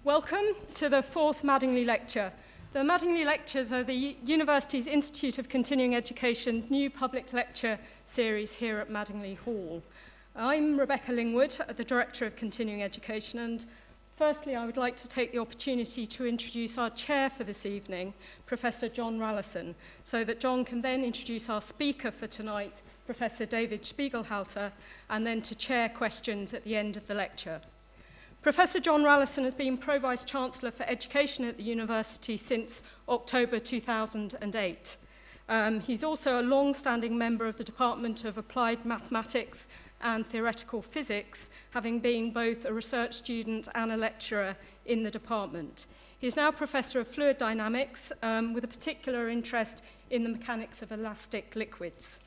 Welcome to the fourth Madingley Lecture. The Madingley Lectures are the University's Institute of Continuing Education's new public lecture series here at Madingley Hall. I'm Rebecca Lingwood, the Director of Continuing Education, and firstly I would like to take the opportunity to introduce our chair for this evening, Professor John Rallison, so that John can then introduce our speaker for tonight, Professor David Spiegelhalter, and then to chair questions at the end of the lecture. Professor John Rallison has been Pro-Vice-Chancellor for Education at the University since October 2008. He's also a long-standing member of the Department of Applied Mathematics and Theoretical Physics, having been both a research student and a lecturer in the department. He is now Professor of Fluid Dynamics with a particular interest in the mechanics of elastic liquids.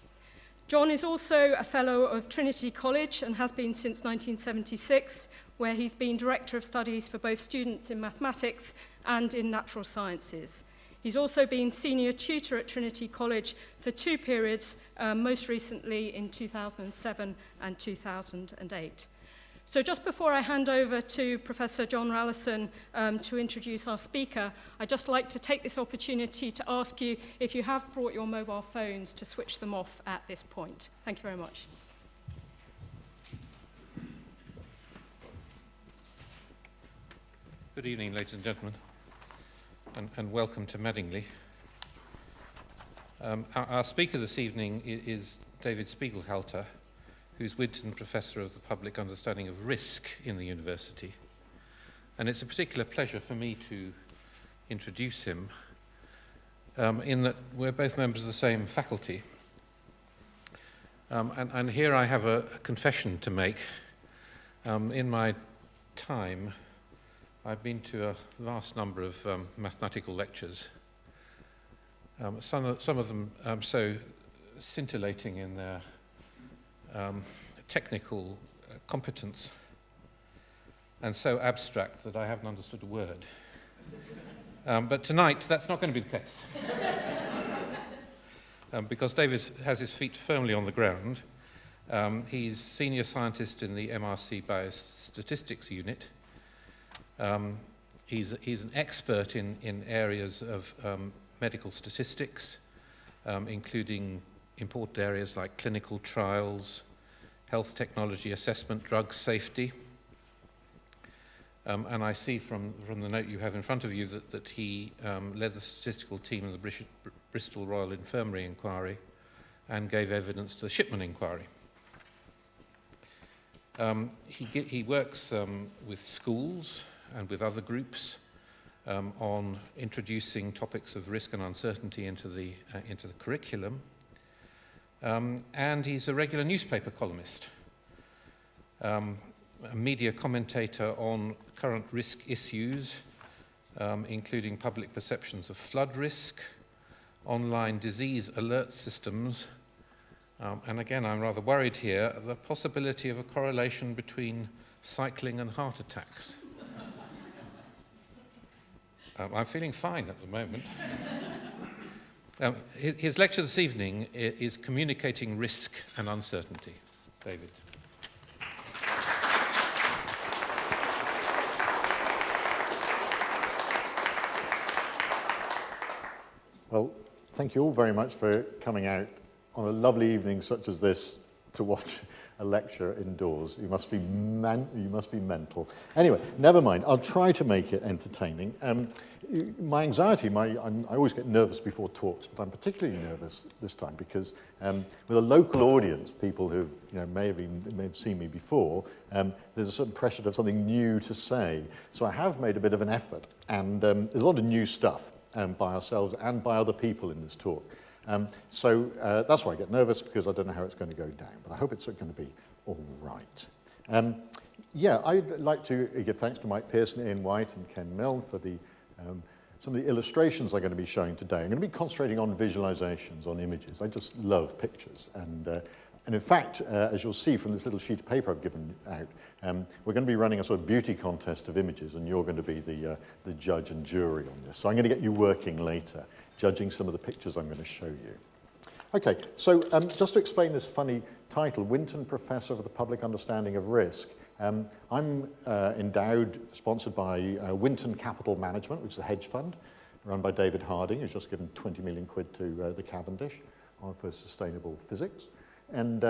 John is also a Fellow of Trinity College and has been since 1976, where he's been Director of Studies for both students in mathematics and in natural sciences. He's also been Senior Tutor at Trinity College for 2 periods, most recently in 2007 and 2008. So just before I hand over to Professor John Rallison to introduce our speaker, I'd just like to take this opportunity to ask you if you have brought your mobile phones to switch them off at this point. Thank you very much. Good evening, ladies and gentlemen, and welcome to Madingley. Our speaker this evening is David Spiegelhalter, who's Winton Professor of the Public Understanding of Risk in the university. And it's a particular pleasure for me to introduce him in that we're both members of the same faculty. And here I have a confession to make. In my time, I've been to a vast number of mathematical lectures, some of them so scintillating in their technical competence and so abstract that I haven't understood a word. But tonight, that's not going to be the case. Because David has his feet firmly on the ground. He's Senior Scientist in the MRC Biostatistics Unit. He's an expert in areas of medical statistics, including important areas like clinical trials, health technology assessment, drug safety. And I see from the note you have in front of you that he led the statistical team of the Bristol Royal Infirmary Inquiry and gave evidence to the Shipman Inquiry. He works with schools and with other groups on introducing topics of risk and uncertainty into the curriculum. And he's a regular newspaper columnist, a media commentator on current risk issues, including public perceptions of flood risk, online disease alert systems, and again, I'm rather worried here, the possibility of a correlation between cycling and heart attacks. I'm feeling fine at the moment. His lecture this evening is Communicating Risk and Uncertainty. David. Well, thank you all very much for coming out on a lovely evening such as this to watch a lecture indoors. You must be mental. Anyway, never mind. I'll try to make it entertaining. My anxiety, I always get nervous before talks, but I'm particularly nervous this time because with a local audience, people who may have seen me before, there's a certain pressure to have something new to say. So I have made a bit of an effort, and there's a lot of new stuff by ourselves and by other people in this talk. So that's why I get nervous, because I don't know how it's going to go down, but I hope it's going to be all right. Yeah, I'd like to give thanks to Mike Pearson, Ian White, and Ken Milne for some of the illustrations I'm going to be showing today. I'm going to be concentrating on visualizations, on images. I just love pictures. And in fact, as you'll see from this little sheet of paper I've given out, we're going to be running a sort of beauty contest of images, and you're going to be the judge and jury on this. So I'm going to get you working later, judging some of the pictures I'm going to show you. Okay, so just to explain this funny title, Winton Professor of the Public Understanding of Risk, I'm endowed, sponsored by Winton Capital Management, which is a hedge fund run by David Harding, who's just given 20 million quid to the Cavendish for sustainable physics. And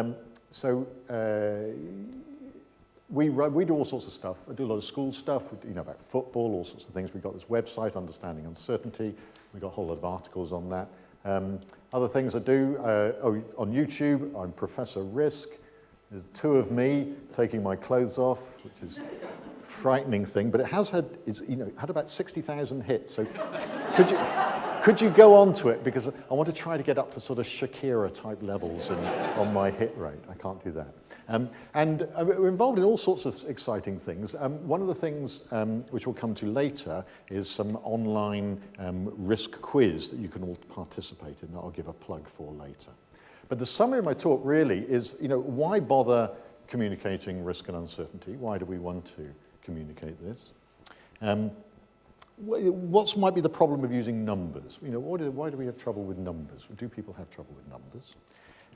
we do all sorts of stuff. I do a lot of school stuff, about football, all sorts of things. We've got this website, Understanding Uncertainty. We've got a whole lot of articles on that. Other things I do, on YouTube, I'm Professor Risk. There's two of me taking my clothes off, which is a frightening thing, but it has had, had about 60,000 hits. So could you go on to it? Because I want to try to get up to sort of Shakira type levels on my hit rate. I can't do that. And we're involved in all sorts of exciting things. One of the things which we'll come to later is some online risk quiz that you can all participate in that I'll give a plug for later. But the summary of my talk really is, why bother communicating risk and uncertainty? Why do we want to communicate this? What might be the problem of using numbers? Why do we have trouble with numbers? Do people have trouble with numbers?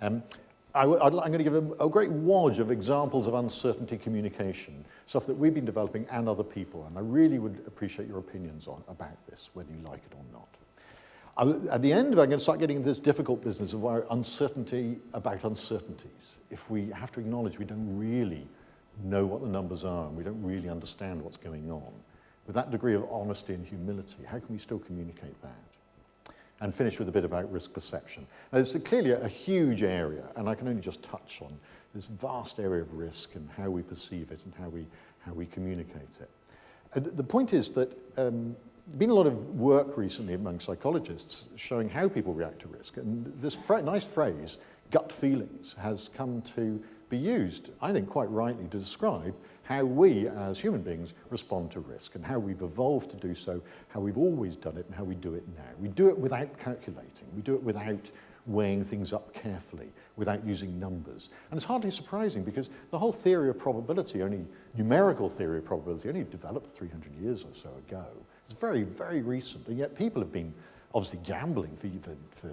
I'm going to give a great wodge of examples of uncertainty communication, stuff that we've been developing and other people, and I really would appreciate your opinions about this, whether you like it or not. At the end, I'm going to start getting into this difficult business of uncertainty about uncertainties. If we have to acknowledge we don't really know what the numbers are and we don't really understand what's going on, with that degree of honesty and humility, how can we still communicate that? And finish with a bit about risk perception. Now, it's clearly a huge area, and I can only just touch on this vast area of risk and how we perceive it and how we communicate it. And the point is that been a lot of work recently among psychologists showing how people react to risk, and this nice phrase, gut feelings, has come to be used, I think quite rightly, to describe how we as human beings respond to risk and how we've evolved to do so, how we've always done it and how we do it now. We do it without calculating, we do it without weighing things up carefully, without using numbers. And it's hardly surprising because the whole theory of probability, numerical theory of probability, only developed 300 years or so ago. It's very, very recent, and yet people have been obviously gambling for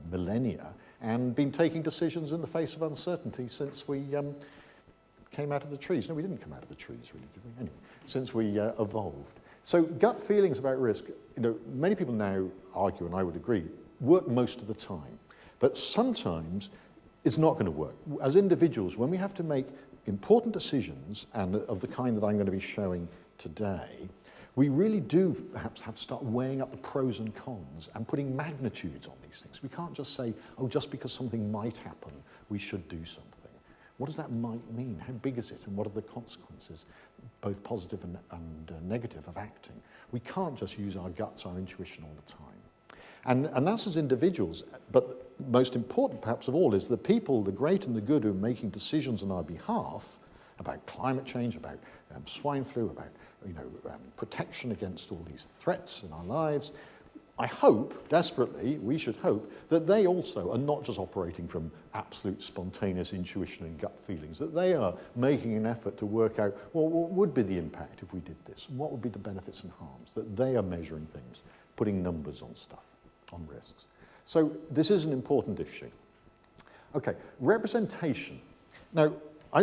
millennia and been taking decisions in the face of uncertainty since we came out of the trees. No, we didn't come out of the trees, really, did we? Anyway, since we evolved. So gut feelings about risk, many people now argue, and I would agree, work most of the time. But sometimes it's not going to work. As individuals, when we have to make important decisions, and of the kind that I'm going to be showing today, we really do perhaps have to start weighing up the pros and cons and putting magnitudes on these things. We can't just say, just because something might happen, we should do something. What does that might mean? How big is it? And what are the consequences, both positive and negative, of acting? We can't just use our guts, our intuition all the time. And that's as individuals, but most important perhaps of all is the people, the great and the good, who are making decisions on our behalf about climate change, about swine flu, about protection against all these threats in our lives. I hope, desperately, we should hope, that they also are not just operating from absolute spontaneous intuition and gut feelings, that they are making an effort to work out, what would be the impact if we did this? What would be the benefits and harms? That they are measuring things, putting numbers on stuff, on risks. So this is an important issue. Okay, representation. Now, I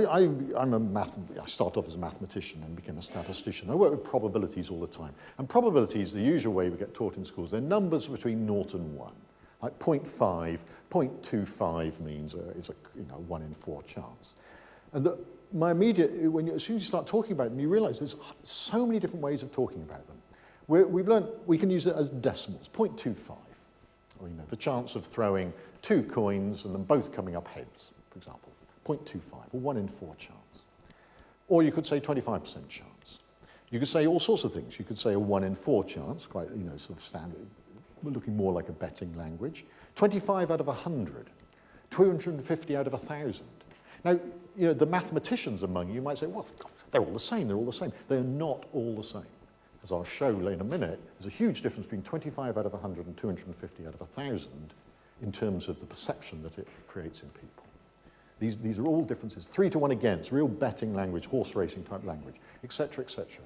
started off as a mathematician and became a statistician. I work with probabilities all the time. And probabilities, the usual way we get taught in schools, they're numbers between 0 and 1. Like 0.5, 0.25 means is a 1 in 4 chance. And my immediate, as soon as you start talking about them, you realize there's so many different ways of talking about them. We've learned we can use it as decimals, 0.25. Or, the chance of throwing 2 coins and them both coming up heads, for example. 0.25, or 1 in 4 chance. Or you could say 25% chance. You could say all sorts of things. You could say a 1 in 4 chance, quite, sort of standard, looking more like a betting language. 25 out of 100. 250 out of 1,000. Now, the mathematicians among you might say, well, they're all the same, they're all the same. They're not all the same. As I'll show in a minute, there's a huge difference between 25 out of 100 and 250 out of 1,000 in terms of the perception that it creates in people. These are all differences. 3 to 1 against, real betting language, horse racing type language, etc., etc.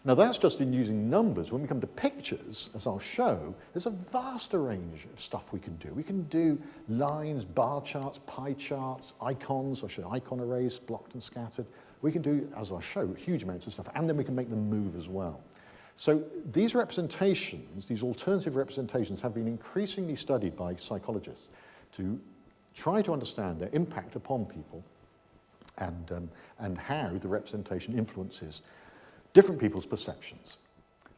Now that's just in using numbers. When we come to pictures, as I'll show, there's a vast range of stuff we can do. We can do lines, bar charts, pie charts, icons, I'll show icon arrays, blocked and scattered, We can do, as I'll show, huge amounts of stuff, and then we can make them move as well. So these representations, these alternative representations, have been increasingly studied by psychologists to try to understand their impact upon people and how the representation influences different people's perceptions.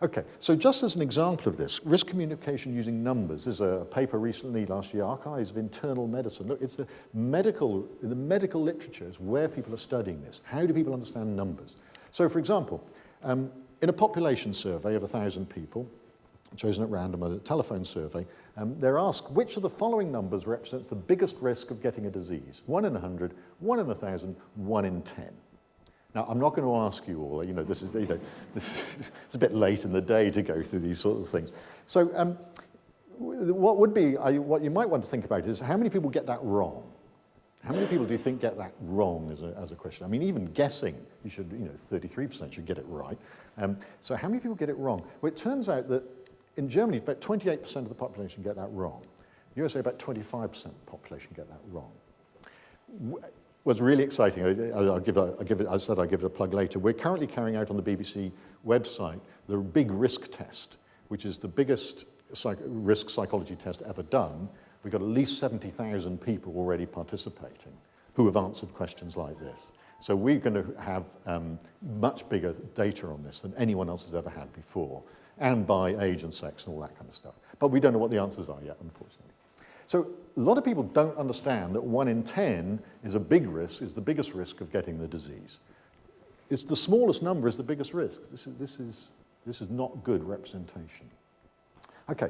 Okay, so just as an example of this, risk communication using numbers is a paper recently, last year, Archives of Internal Medicine. Look, it's in the medical literature is where people are studying this. How do people understand numbers? So, for example, in a population survey of 1,000 people, chosen at random as a telephone survey, they're asked which of the following numbers represents the biggest risk of getting a disease? 1 in 100, 1 in 1,000, 1 in 10. Now, I'm not going to ask you all, this is, it's a bit late in the day to go through these sorts of things. So what you might want to think about is how many people get that wrong? How many people do you think get that wrong as a question? I mean, even guessing, you should, 33% should get it right. So how many people get it wrong? Well, it turns out that in Germany, about 28% of the population get that wrong. USA, about 25% of the population get that wrong. What's really exciting, I said I'll give it a plug later. We're currently carrying out on the BBC website the big risk test, which is the biggest risk psychology test ever done. We've got at least 70,000 people already participating who have answered questions like this. So we're going to have much bigger data on this than anyone else has ever had before, and by age and sex and all that kind of stuff. But we don't know what the answers are yet, unfortunately. So a lot of people don't understand that 1 in 10 is a big risk, is the biggest risk of getting the disease. It's the smallest number is the biggest risk. This is not good representation. Okay,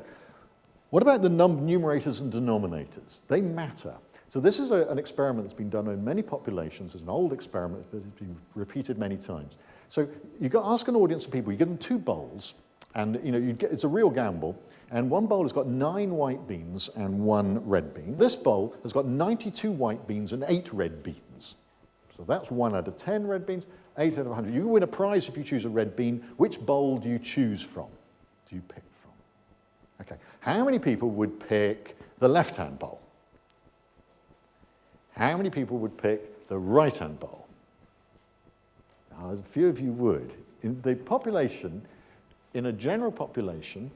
what about the numerators and denominators? They matter. So this is an experiment that's been done in many populations. It's an old experiment, but it's been repeated many times. So ask an audience of people, you give them 2 bowls, and it's a real gamble. And one bowl has got 9 white beans and 1 red bean. This bowl has got 92 white beans and 8 red beans. So that's 1 out of 10 red beans, 8 out of 100. You win a prize if you choose a red bean. Which bowl do you choose from? Do you pick from? Okay. How many people would pick the left-hand bowl? How many people would pick the right-hand bowl? Now, a few of you would. In the population, in a general population,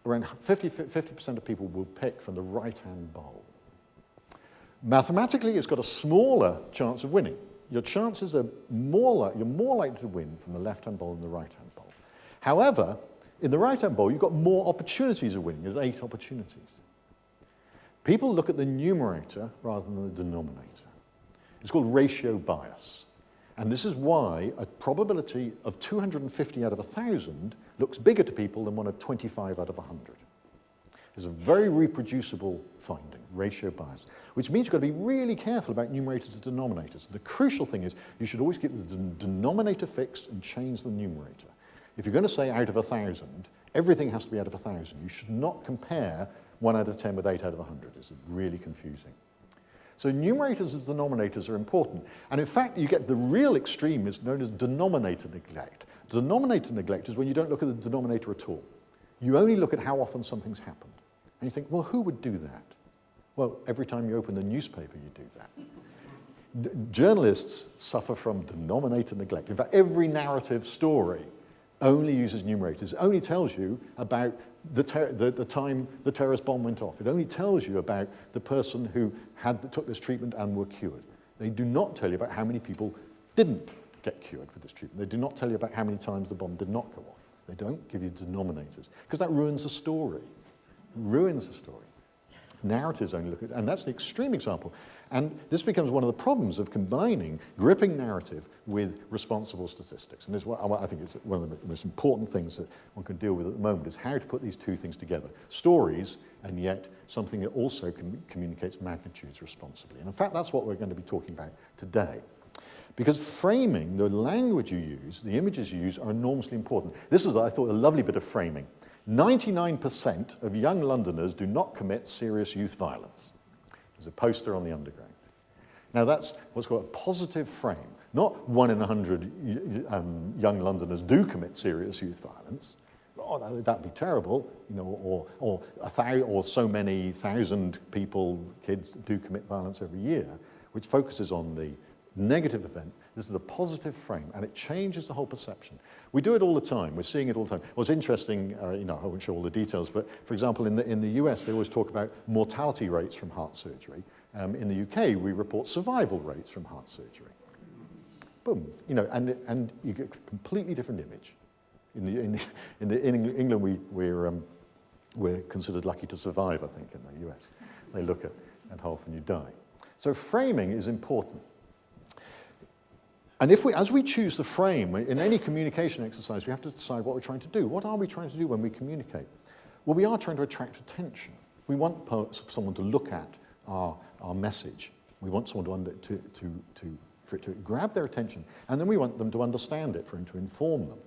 around 50% of people will pick from the right-hand bowl. Mathematically, it's got a smaller chance of winning. Your chances are you're more likely to win from the left-hand bowl than the right-hand bowl. However, in the right-hand bowl, you've got more opportunities of winning. There's 8 opportunities. People look at the numerator rather than the denominator. It's called ratio bias. And this is why a probability of 250 out of 1,000 looks bigger to people than one of 25 out of 100. It's a very reproducible finding, ratio bias, which means you've got to be really careful about numerators and denominators. The crucial thing is you should always keep the denominator fixed and change the numerator. If you're going to say out of 1,000, everything has to be out of 1,000. You should not compare 1 out of 10 with 8 out of 100. It's really confusing. So numerators and denominators are important. And in fact, you get the real extreme is known as denominator neglect. Denominator neglect is when you don't look at the denominator at all. You only look at how often something's happened. And you think, well, who would do that? Well, every time you open the newspaper, you do that. Journalists suffer from denominator neglect. In fact, every narrative story only uses numerators. It only tells you about the time the terrorist bomb went off. It only tells you about the person who took this treatment and were cured. They do not tell you about how many people didn't get cured with this treatment. They do not tell you about how many times the bomb did not go off. They don't give you denominators, because that ruins the story. Ruins the story. Narratives only look at, and that's the extreme example. And this becomes one of the problems of combining gripping narrative with responsible statistics. And this is what I think is one of the most important things that one can deal with at the moment, is how to put these 2 things together. Stories, and yet something that also communicates magnitudes responsibly. And in fact, that's what we're going to be talking about today. Because framing, the language you use, the images you use, are enormously important. This is, I thought, a lovely bit of framing. 99% of young Londoners do not commit serious youth violence. There's a poster on the Underground. Now that's what's called a positive frame. Not 1 in 100 young Londoners do commit serious youth violence. Oh, that'd be terrible, or so many thousand people, kids, do commit violence every year, which focuses on the negative event. This is a positive frame, and it changes the whole perception. We do it all the time. We're seeing it all the time. What's interesting, I won't show all the details, but for example, in the US, they always talk about mortality rates from heart surgery. In the UK, we report survival rates from heart surgery. Boom, and you get a completely different image. In England, we're considered lucky to survive, I think, in the US. They look at half and you die. So framing is important. And as we choose the frame, in any communication exercise, we have to decide what we're trying to do. What are we trying to do when we communicate? Well, we are trying to attract attention. We want someone to look at our message. We want someone for it to grab their attention, and then we want them to understand it, for him to inform them.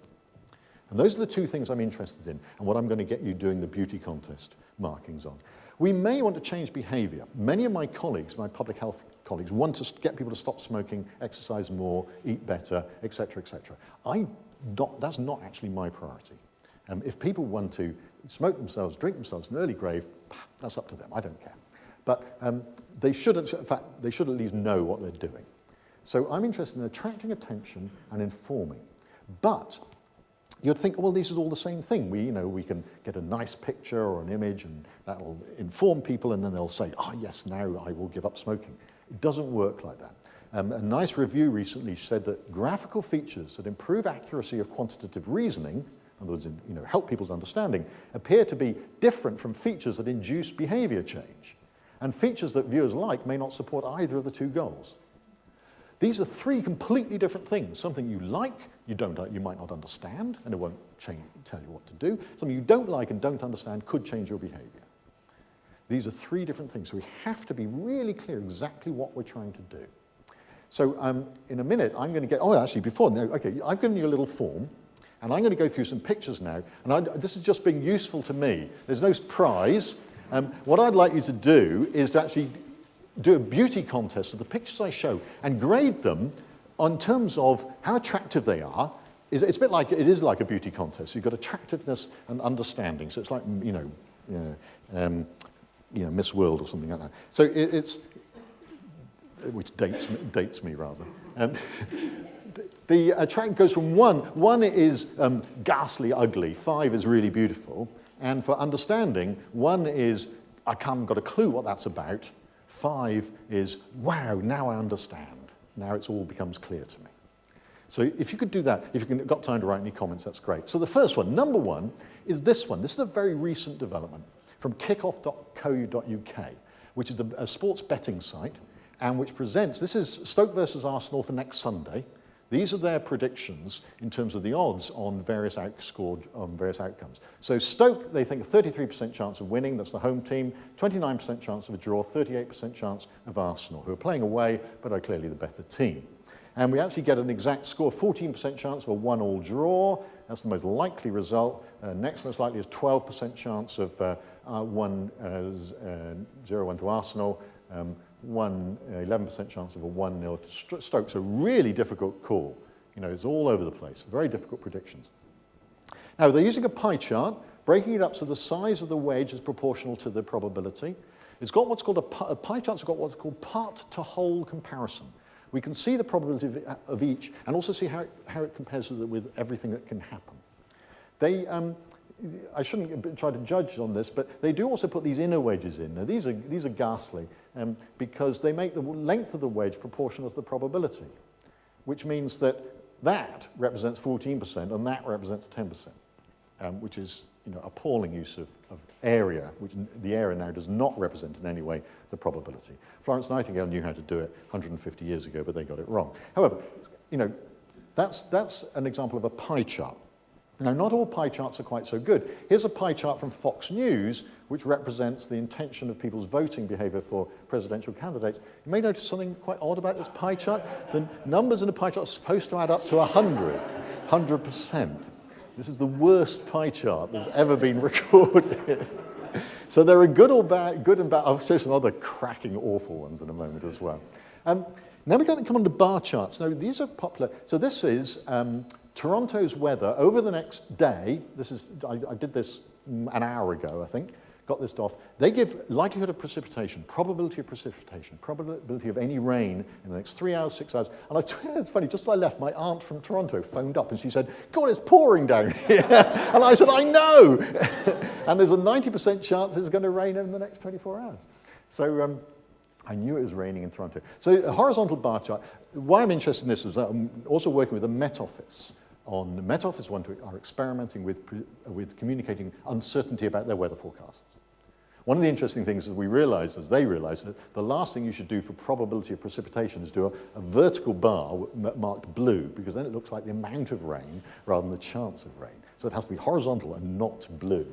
And those are the two things I'm interested in, and what I'm going to get you doing the beauty contest markings on. We may want to change behavior. Many of my colleagues, my public health colleagues, want to get people to stop smoking, exercise more, eat better, etc., etc. That's not actually my priority. If people want to smoke themselves, drink themselves in an early grave, that's up to them. I don't care. But they should at least know what they're doing. So I'm interested in attracting attention and informing. But you'd think, well, this is all the same thing. We can get a nice picture or an image, and that'll inform people, and then they'll say, oh, yes, now I will give up smoking. It doesn't work like that. A nice review recently said that graphical features that improve accuracy of quantitative reasoning, in other words, help people's understanding, appear to be different from features that induce behavior change. And features that viewers like may not support either of the two goals. These are three completely different things. Something you like, you might not understand, and it won't tell you what to do. Something you don't like and don't understand could change your behavior. These are three different things. So we have to be really clear exactly what we're trying to do. So in a minute, I'm going to get, I've given you a little form, and I'm going to go through some pictures now. And this is just being useful to me. There's no prize. What I'd like you to do is to actually do a beauty contest of the pictures I show and grade them on terms of how attractive they are. It's a bit like, it is like a beauty contest. You've got attractiveness and understanding. So it's like, Miss World or something like that. So which dates me rather. The attraction goes from 1. 1 is ghastly ugly. 5 is really beautiful. And for understanding, 1 is, I haven't got a clue what that's about. 5 is, wow, now I understand. Now it all becomes clear to me. So if you could do that, if you've got time to write any comments, that's great. So the first one, number 1, is this one. This is a very recent development from kickoff.co.uk, which is a sports betting site, and which presents, this is Stoke versus Arsenal for next Sunday. These are their predictions in terms of the odds on various outcomes. So Stoke, they think a 33% chance of winning, that's the home team, 29% chance of a draw, 38% chance of Arsenal, who are playing away, but are clearly the better team. And we actually get an exact score, 14% chance of a 1-1 draw, that's the most likely result. Next most likely is 12% chance of 0-1 to Arsenal, 11% chance of a 1-0 to Stoke. So really difficult call. It's all over the place. Very difficult predictions. Now, they're using a pie chart, breaking it up so the size of the wedge is proportional to the probability. It's got what's called a pie chart's got what's called part-to-whole comparison. We can see the probability of each and also see how it compares with everything that can happen. I shouldn't try to judge on this, but they do also put these inner wedges in. Now, these are ghastly because they make the length of the wedge proportional to the probability, which means that represents 14% and that represents 10%, which is appalling use of area, which the area now does not represent in any way the probability. Florence Nightingale knew how to do it 150 years ago, but they got it wrong. However, that's an example of a pie chart. Now, not all pie charts are quite so good. Here's a pie chart from Fox News, which represents the intention of people's voting behavior for presidential candidates. You may notice something quite odd about this pie chart. The numbers in the pie chart are supposed to add up to 100%. This is the worst pie chart that's ever been recorded. So there are good and bad. I'll show some other cracking, awful ones in a moment as well. Now we're going to come on to bar charts. Now, these are popular. So this is Toronto's weather over the next day. I did this an hour ago, I think. got this off. They give likelihood of precipitation, probability of any rain in the next 3 hours, 6 hours. And I swear, it's funny, just as I left, my aunt from Toronto phoned up and she said, God, it's pouring down here. And I said, I know. And there's a 90% chance it's going to rain in the next 24 hours. So I knew it was raining in Toronto. So a horizontal bar chart. Why I'm interested in this is that I'm also working with the Met Office. On the Met Office are experimenting with communicating uncertainty about their weather forecasts. One of the interesting things is they realize that the last thing you should do for probability of precipitation is do a vertical bar marked blue, because then it looks like the amount of rain rather than the chance of rain. So it has to be horizontal and not blue.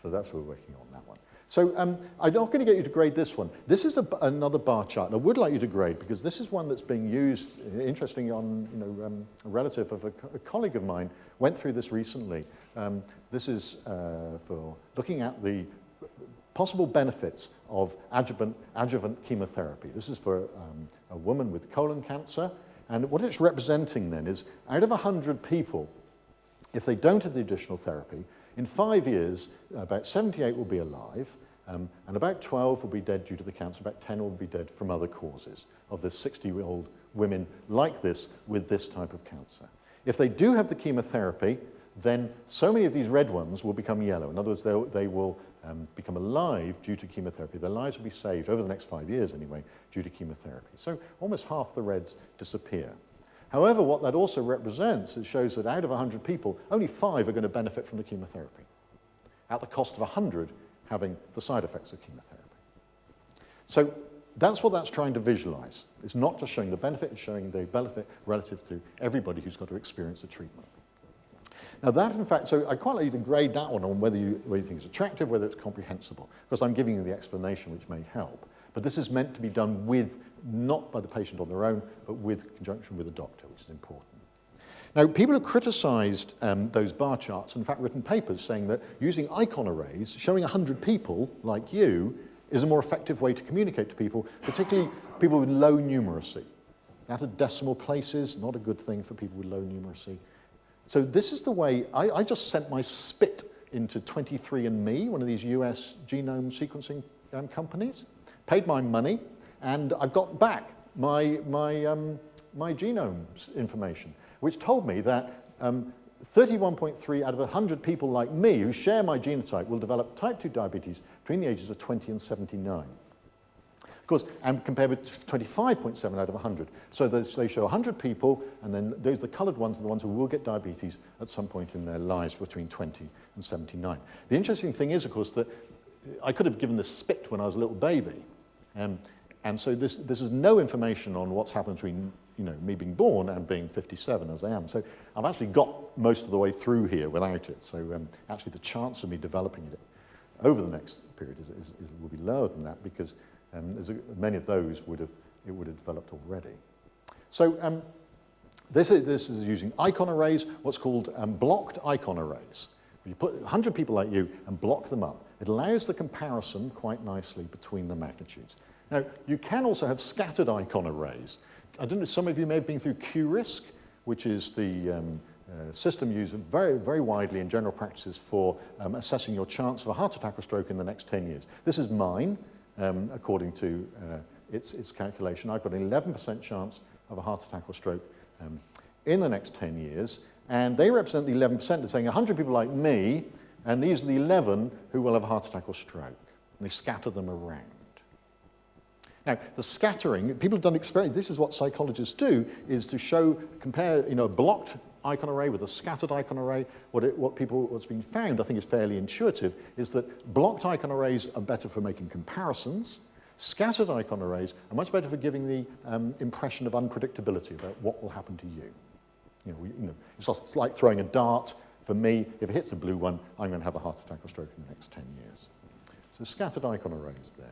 So that's what we're working on that one. So I'm not going to get you to grade this one. This is another bar chart, and I would like you to grade, because this is one that's being used, interestingly, on a relative of a colleague of mine went through this recently. This is for looking at the possible benefits of adjuvant chemotherapy. This is for a woman with colon cancer, and what it's representing then is, out of 100 people, if they don't have the additional therapy, in 5 years, about 78 will be alive, and about 12 will be dead due to the cancer, about 10 will be dead from other causes of the 60-year-old women like this with this type of cancer. If they do have the chemotherapy, then so many of these red ones will become yellow. In other words, they will become alive due to chemotherapy. Their lives will be saved, over the next 5 years anyway, due to chemotherapy. So almost half the reds disappear. However, what that also represents, it shows that out of 100 people, only 5 are going to benefit from the chemotherapy, at the cost of 100 having the side effects of chemotherapy. So that's what that's trying to visualize. It's not just showing the benefit, it's showing the benefit relative to everybody who's got to experience the treatment. Now that, in fact, so I'd quite like you to grade that one on whether you think it's attractive, whether it's comprehensible, because I'm giving you the explanation which may help. But this is meant to be done with, not by the patient on their own, but with conjunction with a doctor, which is important. Now, people have criticized those bar charts, and in fact written papers saying that using icon arrays, showing 100 people like you, is a more effective way to communicate to people, particularly people with low numeracy. Out of decimal places, not a good thing for people with low numeracy. So this is the way, I just sent my spit into 23andMe, one of these US genome sequencing companies, paid my money, and I've got back my genome information, which told me that 31.3 out of 100 people like me who share my genotype will develop type 2 diabetes between the ages of 20 and 79. Of course, and compared with 25.7 out of 100. So they show 100 people, and then those, the coloured ones, are the ones who will get diabetes at some point in their lives between 20 and 79. The interesting thing is, of course, that I could have given this spit when I was a little baby. And so this is no information on what's happened between me being born and being 57 as I am. So I've actually got most of the way through here without it. So actually the chance of me developing it over the next period will be lower than that, because many of those would have developed already. So this is using icon arrays, what's called blocked icon arrays. You put 100 people like you and block them up. It allows the comparison quite nicely between the magnitudes. Now, you can also have scattered icon arrays. I don't know, some of you may have been through QRISK, which is the system used very, very widely in general practices for assessing your chance of a heart attack or stroke in the next 10 years. This is mine, according to its calculation. I've got an 11% chance of a heart attack or stroke in the next 10 years. And they represent the 11%. They're saying 100 people like me, and these are the 11 who will have a heart attack or stroke. And they scatter them around. Now, the scattering, people have done experiments. This is what psychologists do, is to compare, a blocked icon array with a scattered icon array. What's been found, I think is fairly intuitive, is that blocked icon arrays are better for making comparisons. Scattered icon arrays are much better for giving the impression of unpredictability about what will happen to you. It's just like throwing a dart. For me, if it hits the blue one, I'm going to have a heart attack or stroke in the next 10 years. So scattered icon arrays there.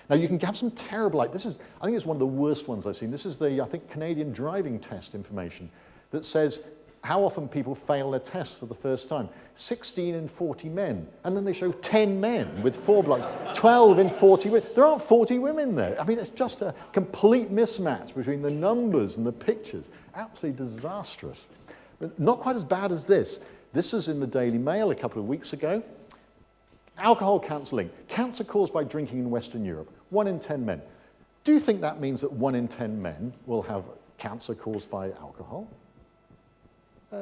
Now, you can have some terrible, I think it's one of the worst ones I've seen. This is the, Canadian driving test information that says how often people fail their tests for the first time. 16 in 40 men. And then they show 10 men with 4 blocks, 12 in 40 women. There aren't 40 women there. I mean, it's just a complete mismatch between the numbers and the pictures. Absolutely disastrous. But not quite as bad as this. This was in the Daily Mail a couple of weeks ago. Alcohol cancer link. Cancer caused by drinking in Western Europe. 1 in 10 men. Do you think that means that 1 in 10 men will have cancer caused by alcohol?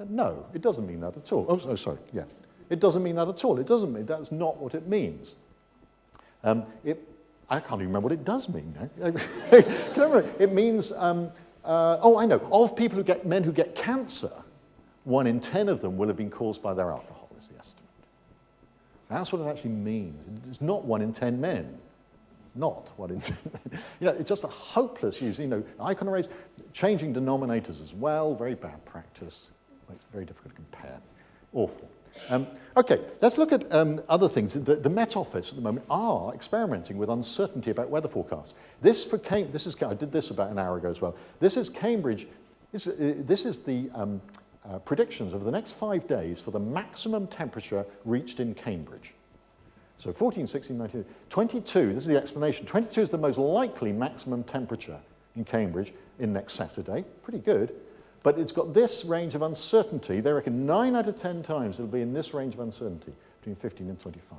No, it doesn't mean that at all. Oh, sorry, yeah. It doesn't mean that at all. It doesn't mean, that's not what it means. I can't even remember what it does mean now. It means, oh, I know. Of people who get, men who get cancer, 1 in 10 of them will have been caused by their alcohol, is the estimate. That's what it actually means. It's not 1 in 10 men. Not 1 in 10 men. You know, it's just a hopeless use. You know, icon arrays, changing denominators as well, very bad practice. Makes it very difficult to compare. Awful. Okay, let's look at other things. The Met Office at the moment are experimenting with uncertainty about weather forecasts. This for I did this about an hour ago as well. This is Cambridge. This is the predictions over the next 5 days for the maximum temperature reached in Cambridge. So 14, 16, 19, 22, this is the explanation. 22 is the most likely maximum temperature in Cambridge in next Saturday. Pretty good. But it's got this range of uncertainty. They reckon 9 out of 10 times it'll be in this range of uncertainty, between 15 and 25.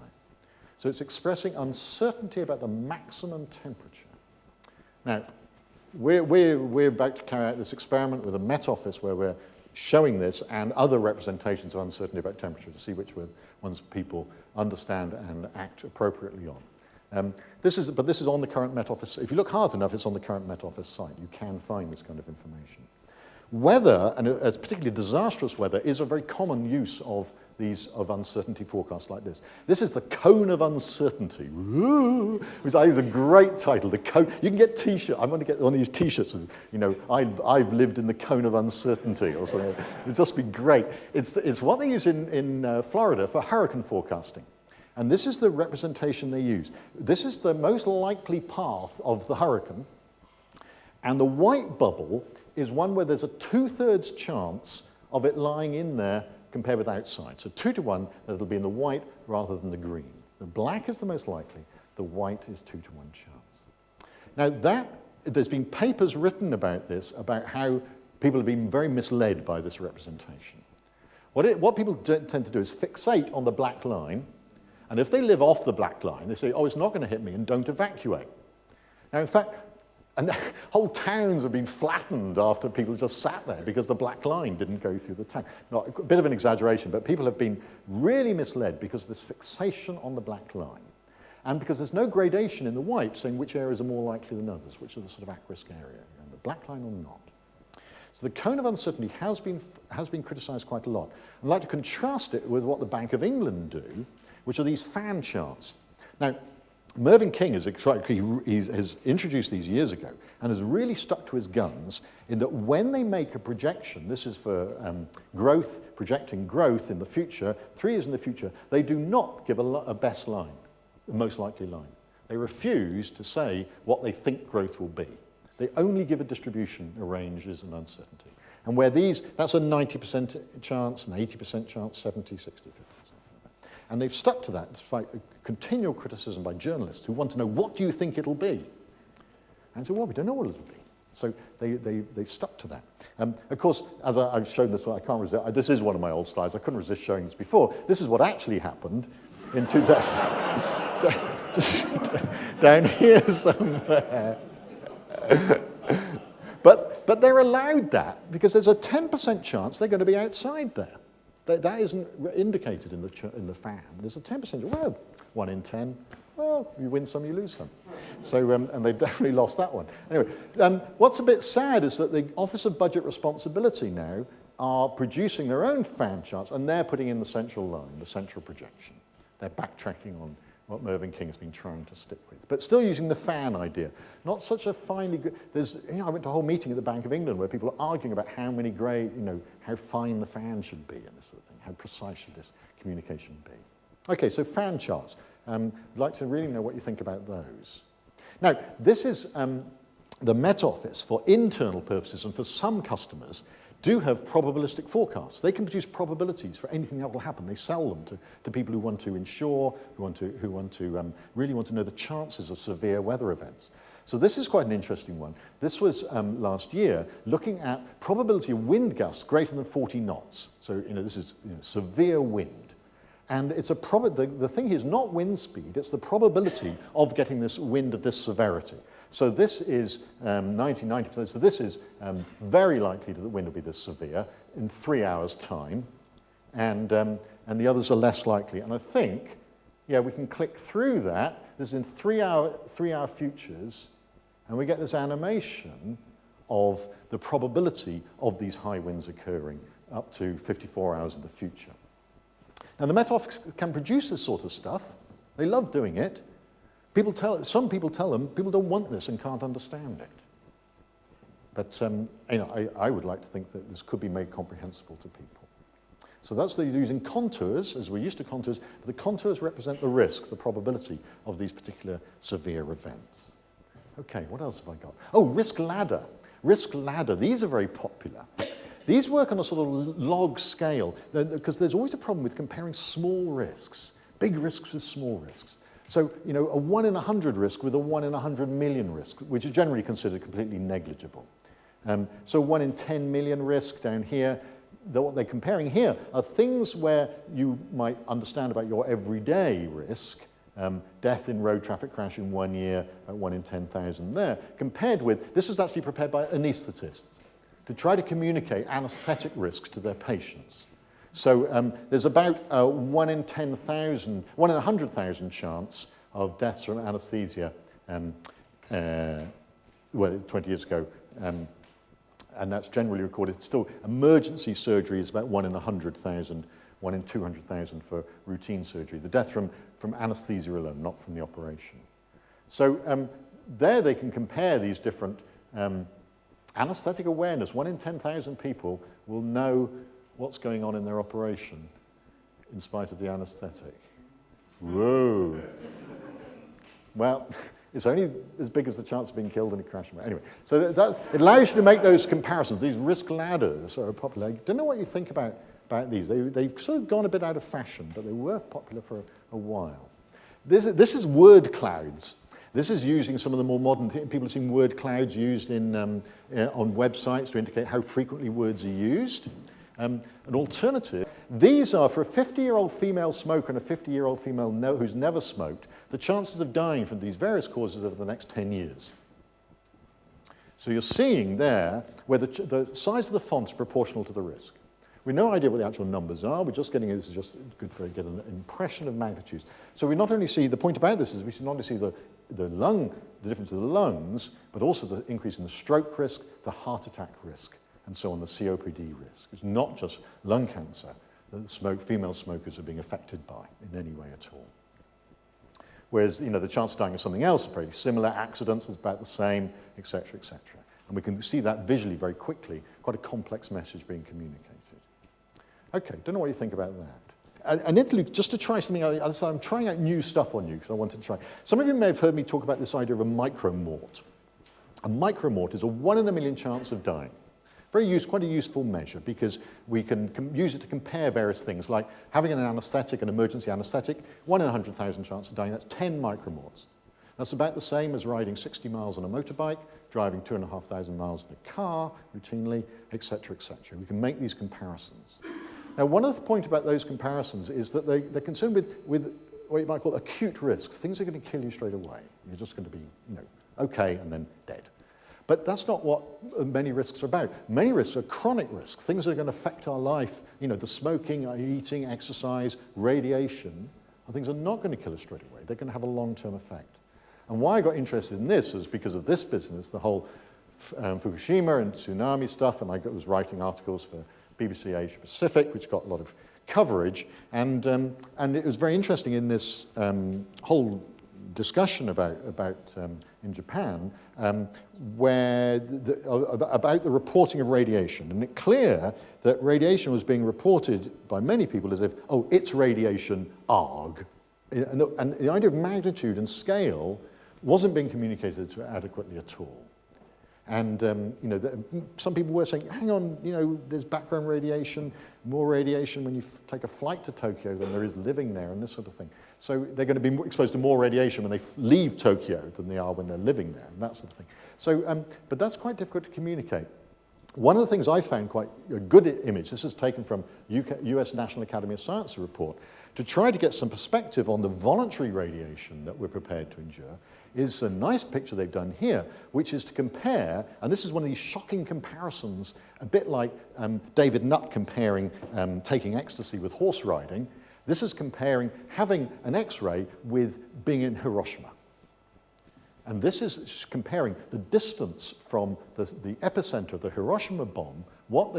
So it's expressing uncertainty about the maximum temperature. Now, we're about to carry out this experiment with the Met Office where we're showing this and other representations of uncertainty about temperature to see which ones people understand and act appropriately on. This is on the current Met Office. If you look hard enough, it's on the current Met Office site. You can find this kind of information. Weather, and particularly disastrous weather, is a very common use of uncertainty forecasts like this. This is the cone of uncertainty, which I think is a great title. The cone. You can get T-shirts. I'm going to get one of these T-shirts with, you know, I've lived in the cone of uncertainty or something. It'd just be great. It's what they use in Florida for hurricane forecasting. And this is the representation they use. This is the most likely path of the hurricane. And the white bubble is one where there's a 2/3 chance of it lying in there compared with outside. So 2 to 1, that it'll be in the white rather than the green. The black is the most likely. The white is 2 to 1 chance. Now there's been papers written about this, about how people have been very misled by this representation. What people tend to do is fixate on the black line, and if they live off the black line, they say, oh, it's not going to hit me, and don't evacuate. Now, in fact, and whole towns have been flattened after people just sat there because the black line didn't go through the town. Not, a bit of an exaggeration, but people have been really misled because of this fixation on the black line. And because there's no gradation in the white saying which areas are more likely than others, which are the sort of at-risk area, and the black line or not. So the cone of uncertainty has been criticised quite a lot. I'd like to contrast it with what the Bank of England do, which are these fan charts. Now, Mervyn King has introduced these years ago and has really stuck to his guns in that when they make a projection, this is for growth, projecting growth in the future, 3 years in the future, they do not give a best line, the most likely line. They refuse to say what they think growth will be. They only give a distribution, a ranges and uncertainty. And where that's a 90% chance, an 80% chance, 70, 60, 50. And they've stuck to that despite a continual criticism by journalists who want to know, what do you think it'll be? And so, well, we don't know what it'll be. So they've stuck to that. Of course, as I've shown this, I can't resist, this is one of my old slides, I couldn't resist showing this before. This is what actually happened in 2000, down here somewhere. But they're allowed that because there's a 10% chance they're going to be outside there. That isn't indicated in the fan. There's a 10%, well, 1 in 10. Well, you win some, you lose some. So, and they definitely lost that one. Anyway, what's a bit sad is that the Office of Budget Responsibility now are producing their own fan charts, and they're putting in the central line, the central projection. They're backtracking on what Mervyn King has been trying to stick with, but still using the fan idea. Not such a finely good. I went to a whole meeting at the Bank of England where people are arguing about how many grade, how fine the fan should be and this sort of thing. How precise should this communication be? Okay, so fan charts. I'd like to really know what you think about those. Now, this is the Met Office for internal purposes, and for some customers do have probabilistic forecasts. They can produce probabilities for anything that will happen. They sell them to people who want to insure, who really want to know the chances of severe weather events. So this is quite an interesting one. This was last year, looking at probability of wind gusts greater than 40 knots. So this is severe wind. And it's the thing here is not wind speed, it's the probability of getting this wind of this severity. So this is 90%, so this is very likely that the wind will be this severe in 3 hours' time, and the others are less likely. And I think, yeah, we can click through that. This is in 3 hour futures, and we get this animation of the probability of these high winds occurring up to 54 hours in the future. Now, the Met Office can produce this sort of stuff. They love doing it. Some people tell them people don't want this and can't understand it. But I would like to think that this could be made comprehensible to people. So that's they're using contours, as we're used to contours, but the contours represent the risk, the probability of these particular severe events. Okay, what else have I got? Oh, risk ladder. Risk ladder, these are very popular. These work on a sort of log scale, because there's always a problem with comparing small risks, big risks with small risks. So, a 1 in 100 risk with a 1 in 100 million risk, which is generally considered completely negligible. So 1 in 10 million risk down here, what they're comparing here are things where you might understand about your everyday risk, death in road traffic crash in 1 year, 1 in 10,000 there, compared with, this was actually prepared by anaesthetists to try to communicate anaesthetic risks to their patients. So there's about 1 in 10,000, 1 in 100,000 chance of deaths from anaesthesia, 20 years ago, and that's generally recorded. Still, emergency surgery is about 1 in 100,000, 1 in 200,000 for routine surgery. The death from anaesthesia alone, not from the operation. So there they can compare these different anaesthetic awareness. 1 in 10,000 people will know what's going on in their operation in spite of the anaesthetic. Whoa. Well, it's only as big as the chance of being killed in a crash. Anyway, so it allows you to make those comparisons. These risk ladders are popular. I don't know what you think about these. They've sort of gone a bit out of fashion, but they were popular for a while. This is word clouds. This is using some of the more modern things. People have seen word clouds used on websites to indicate how frequently words are used. An alternative, these are for a 50-year-old female smoker and a 50-year-old female who's never smoked, the chances of dying from these various causes over the next 10 years. So you're seeing there where the size of the font is proportional to the risk. We have no idea what the actual numbers are. We're just getting, this is just good for get an impression of magnitudes. So we not only see, the point about this is we should not only see the difference of the lungs, but also the increase in the stroke risk, the heart attack risk, and so on, the COPD risk. It's not just lung cancer that female smokers are being affected by in any way at all. Whereas, the chance of dying of something else is very similar, accidents is about the same, et cetera, et cetera. And we can see that visually very quickly, quite a complex message being communicated. Okay, don't know what you think about that. And Italy, just to try something else, I'm trying out new stuff on you because I wanted to try. Some of you may have heard me talk about this idea of a micromort. A micromort is a 1 in a million chance of dying. Quite a useful measure because we can use it to compare various things like having an anaesthetic, an emergency anaesthetic, 1 in 100,000 chance of dying, that's 10 micromorts. That's about the same as riding 60 miles on a motorbike, driving 2,500 miles in a car routinely, et cetera, et cetera. We can make these comparisons. Now, one of the points about those comparisons is that they're concerned with what you might call acute risks. Things are going to kill you straight away. You're just going to be, okay, and then dead. But that's not what many risks are about. Many risks are chronic risks, things that are going to affect our life. The smoking, eating, exercise, radiation, are things that are not going to kill us straight away. They're going to have a long-term effect. And why I got interested in this was because of this business, the whole Fukushima and tsunami stuff, and I was writing articles for BBC Asia Pacific, which got a lot of coverage. And it was very interesting in this whole discussion about in Japan, where about the reporting of radiation. And it's clear that radiation was being reported by many people as if, oh, it's radiation, arg. And the idea of magnitude and scale wasn't being communicated adequately at all. And some people were saying, hang on, there's background radiation, more radiation when you take a flight to Tokyo than there is living there, and this sort of thing. So they're going to be exposed to more radiation when they leave Tokyo than they are when they're living there, and that sort of thing. So, but that's quite difficult to communicate. One of the things I found quite a good image, this is taken from US National Academy of Sciences report, to try to get some perspective on the voluntary radiation that we're prepared to endure, is a nice picture they've done here, which is to compare, and this is one of these shocking comparisons, a bit like David Nutt comparing taking ecstasy with horse riding. This is comparing having an X-ray with being in Hiroshima. And this is comparing the distance from the epicenter of the Hiroshima bomb, what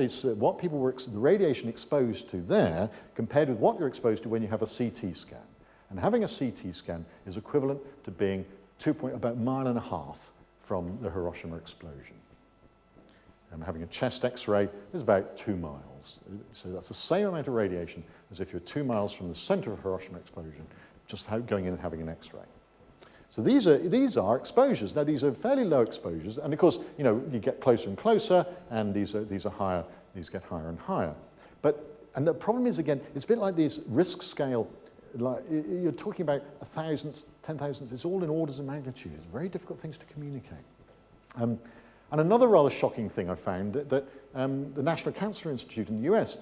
people were, the radiation exposed to there, compared with what you're exposed to when you have a CT scan. And having a CT scan is equivalent to being about 1.5 miles from the Hiroshima explosion. And having a chest X-ray is about 2 miles. So that's the same amount of radiation as if you're 2 miles from the center of Hiroshima explosion, just going in and having an X-ray. So these are exposures. Now these are fairly low exposures, and of course, you know, you get closer and closer, and these are higher. These get higher and higher. And the problem is, again, it's a bit like these risk scale. Like you're talking about 1,000, 10,000. It's all in orders of magnitude. It's very difficult things to communicate. And another rather shocking thing I found that the National Cancer Institute in the US,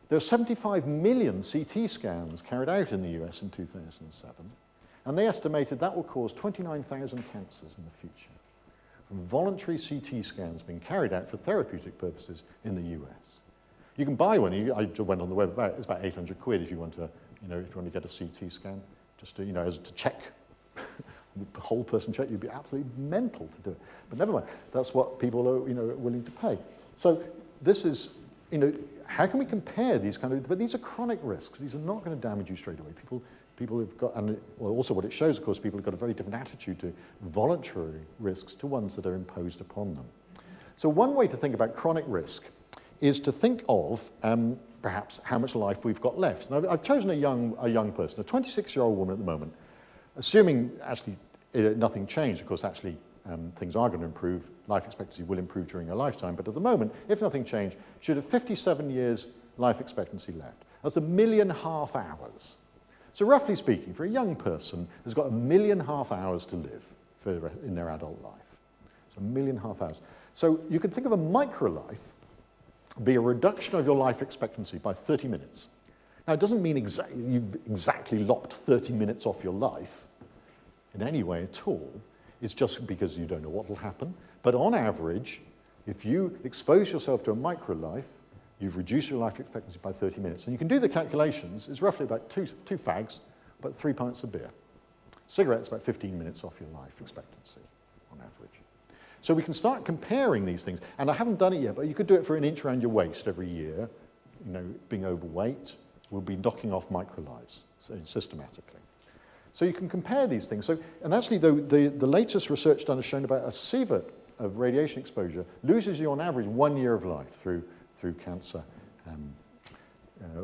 there were 75 million CT scans carried out in the US in 2007. And they estimated that will cause 29,000 cancers in the future from voluntary CT scans being carried out for therapeutic purposes in the US. You can buy one. I went on the web. It's about 800 quid if you want to, you know, if you want to get a CT scan, just to, you know, to check the whole person check. You'd be absolutely mental to do it. But never mind. That's what people are, you know, willing to pay. So this is, you know, how can we compare these kind of? But these are chronic risks. These are not going to damage you straight away. People have got, and also what it shows, of course, people have got a very different attitude to voluntary risks to ones that are imposed upon them. So one way to think about chronic risk is to think of perhaps how much life we've got left. And I've chosen a young person, a 26-year-old woman at the moment, assuming actually nothing changed. Of course, actually things are going to improve. Life expectancy will improve during her lifetime. But at the moment, if nothing changed, she would have 57 years life expectancy left. That's 1.5 million hours. So roughly speaking, for a young person who's got 1.5 million hours to live in their adult life. So 1.5 million hours. So you could think of a microlife be a reduction of your life expectancy by 30 minutes. Now, it doesn't mean you've exactly lopped 30 minutes off your life in any way at all. It's just because you don't know what will happen. But on average, if you expose yourself to a microlife, you've reduced your life expectancy by 30 minutes. And you can do the calculations. It's roughly about two fags, about 3 pints of beer. Cigarettes, about 15 minutes off your life expectancy on average. So we can start comparing these things. And I haven't done it yet, but you could do it for an inch around your waist every year. You know, being overweight will be knocking off microlives systematically. So you can compare these things. So, and actually, the latest research done has shown about a sievert of radiation exposure loses you on average 1 year of life through cancer.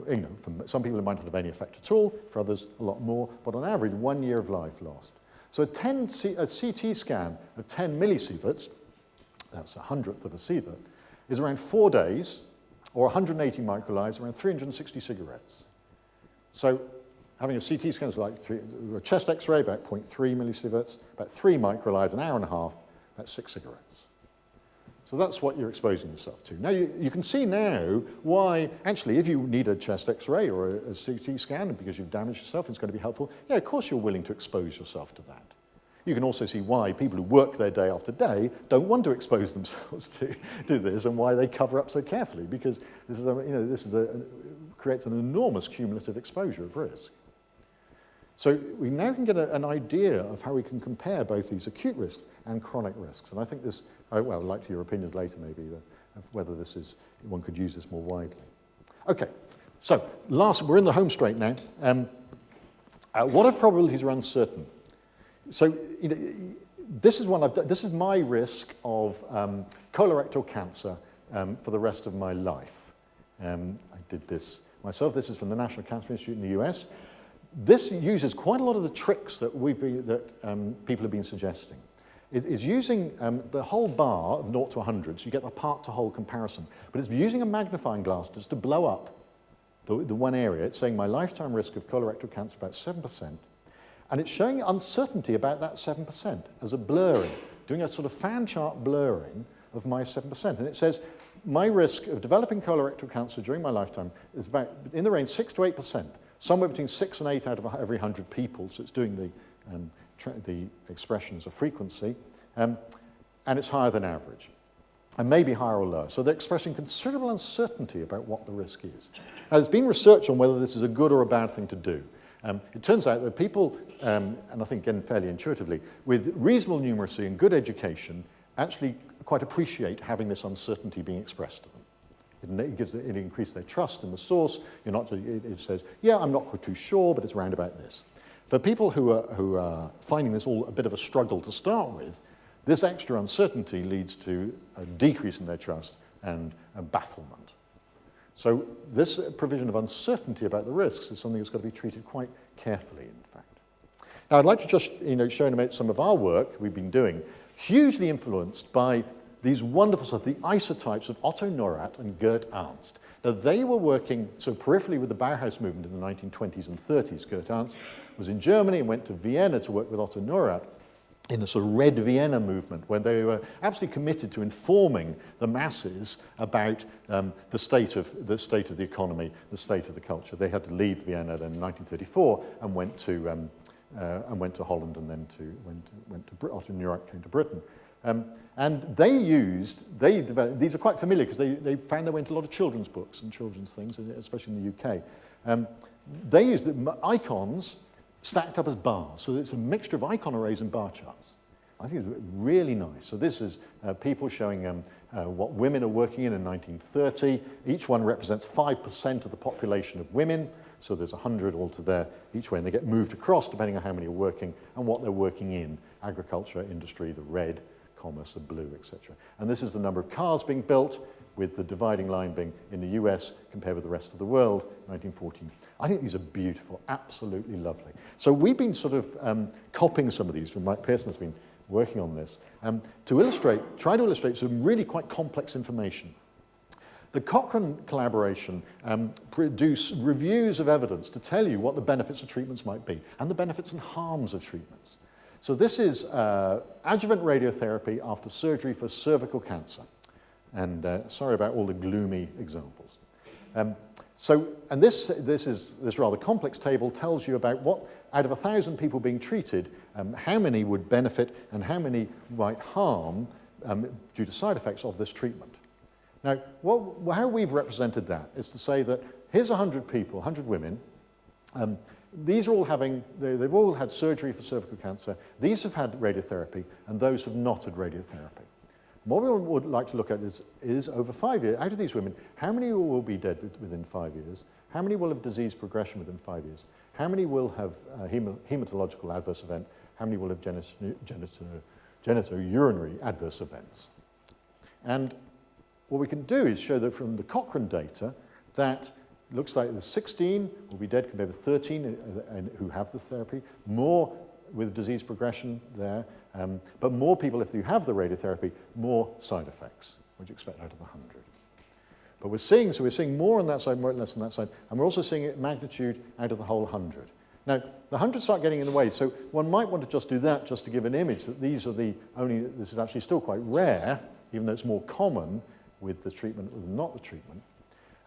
You know, for some people it might not have any effect at all, for others a lot more, but on average 1 year of life lost. So a CT scan of 10 millisieverts, that's 1/100th of a sievert, is around 4 days, or 180 microlives, around 360 cigarettes. So having a CT scan is like a chest X-ray, about 0.3 millisieverts, about 3 microlives, an hour and a half, about 6 cigarettes. So that's what you're exposing yourself to. Now, you can see now why, actually, if you need a chest X-ray or a CT scan because you've damaged yourself, it's going to be helpful. Yeah, of course you're willing to expose yourself to that. You can also see why people who work there day after day don't want to expose themselves to this, and why they cover up so carefully, because this is creates an enormous cumulative exposure of risk. So we now can get an idea of how we can compare both these acute risks and chronic risks. And I think this, well, I'd like to hear your opinions later maybe, of whether this is, one could use this more widely. Okay, so we're in the home straight now. What if probabilities are uncertain? So you know, this is one I've done. This is my risk of colorectal cancer for the rest of my life. I did this myself. This is from the National Cancer Institute in the US. This uses quite a lot of the tricks that people have been suggesting. It is using the whole bar of 0 to 100, so you get the part-to-whole comparison. But it's using a magnifying glass just to blow up the one area. It's saying my lifetime risk of colorectal cancer is about 7%. And it's showing uncertainty about that 7% as a blurring, doing a sort of fan chart blurring of my 7%. And it says my risk of developing colorectal cancer during my lifetime is about in the range 6 to 8%, somewhere between 6 and 8 out of every 100 people. So it's doing the expressions of frequency, and it's higher than average, and maybe higher or lower. So they're expressing considerable uncertainty about what the risk is. Now, there's been research on whether this is a good or a bad thing to do. It turns out that people, and I think again fairly intuitively, with reasonable numeracy and good education actually quite appreciate having this uncertainty being expressed to them. It increases their trust in the source. It says, yeah, I'm not quite too sure, but it's round about this. For people who are finding this all a bit of a struggle to start with, this extra uncertainty leads to a decrease in their trust and a bafflement. So this provision of uncertainty about the risks is something that's got to be treated quite carefully, in fact. Now, I'd like to just show in a minute some of our work we've been doing, hugely influenced by these wonderful stuff, the isotypes of Otto Neurath and Gerd Arntz. Now, they were working so peripherally with the Bauhaus movement in the 1920s and 30s. Gerd Arntz was in Germany and went to Vienna to work with Otto Neurath in the sort of Red Vienna movement, where they were absolutely committed to informing the masses about the state of the economy, the state of the culture. They had to leave Vienna then in 1934 and went to Holland, and then Otto Neurath came to Britain. And they developed, these are quite familiar because they found their way into a lot of children's books and children's things, especially in the UK. They used icons stacked up as bars. So it's a mixture of icon arrays and bar charts. I think it's really nice. So this is people showing what women are working in 1930. Each one represents 5% of the population of women. So there's 100 altogether there each way, and they get moved across depending on how many are working and what they're working in. Agriculture, industry, the red, commerce, the blue, etc. And this is the number of cars being built, with the dividing line being in the US compared with the rest of the world, 1914. I think these are beautiful, absolutely lovely. So we've been sort of copying some of these, but Mike Pearson's been working on this, to try to illustrate some really quite complex information. The Cochrane collaboration produced reviews of evidence to tell you what the benefits of treatments might be, and the benefits and harms of treatments. So this is adjuvant radiotherapy after surgery for cervical cancer. And sorry about all the gloomy examples. This rather complex table tells you about what, out of 1,000 people being treated, how many would benefit and how many might harm due to side effects of this treatment. Now, how we've represented that is to say that here's 100 people, 100 women. These are all they've all had surgery for cervical cancer. These have had radiotherapy, and those have not had radiotherapy. What we would like to look at is over 5 years, out of these women, how many will be dead within 5 years? How many will have disease progression within 5 years? How many will have hematological adverse event? How many will have genitourinary adverse events? And what we can do is show that from the Cochrane data that it looks like the 16 will be dead compared with 13 who have the therapy, more with disease progression there, but more people, if you have the radiotherapy, more side effects, which you expect out of the 100. But we're seeing more on that side, more or less on that side, and we're also seeing it magnitude out of the whole 100. Now, the 100 start getting in the way, so one might want to just do that just to give an image that this is actually still quite rare, even though it's more common with the treatment than not the treatment.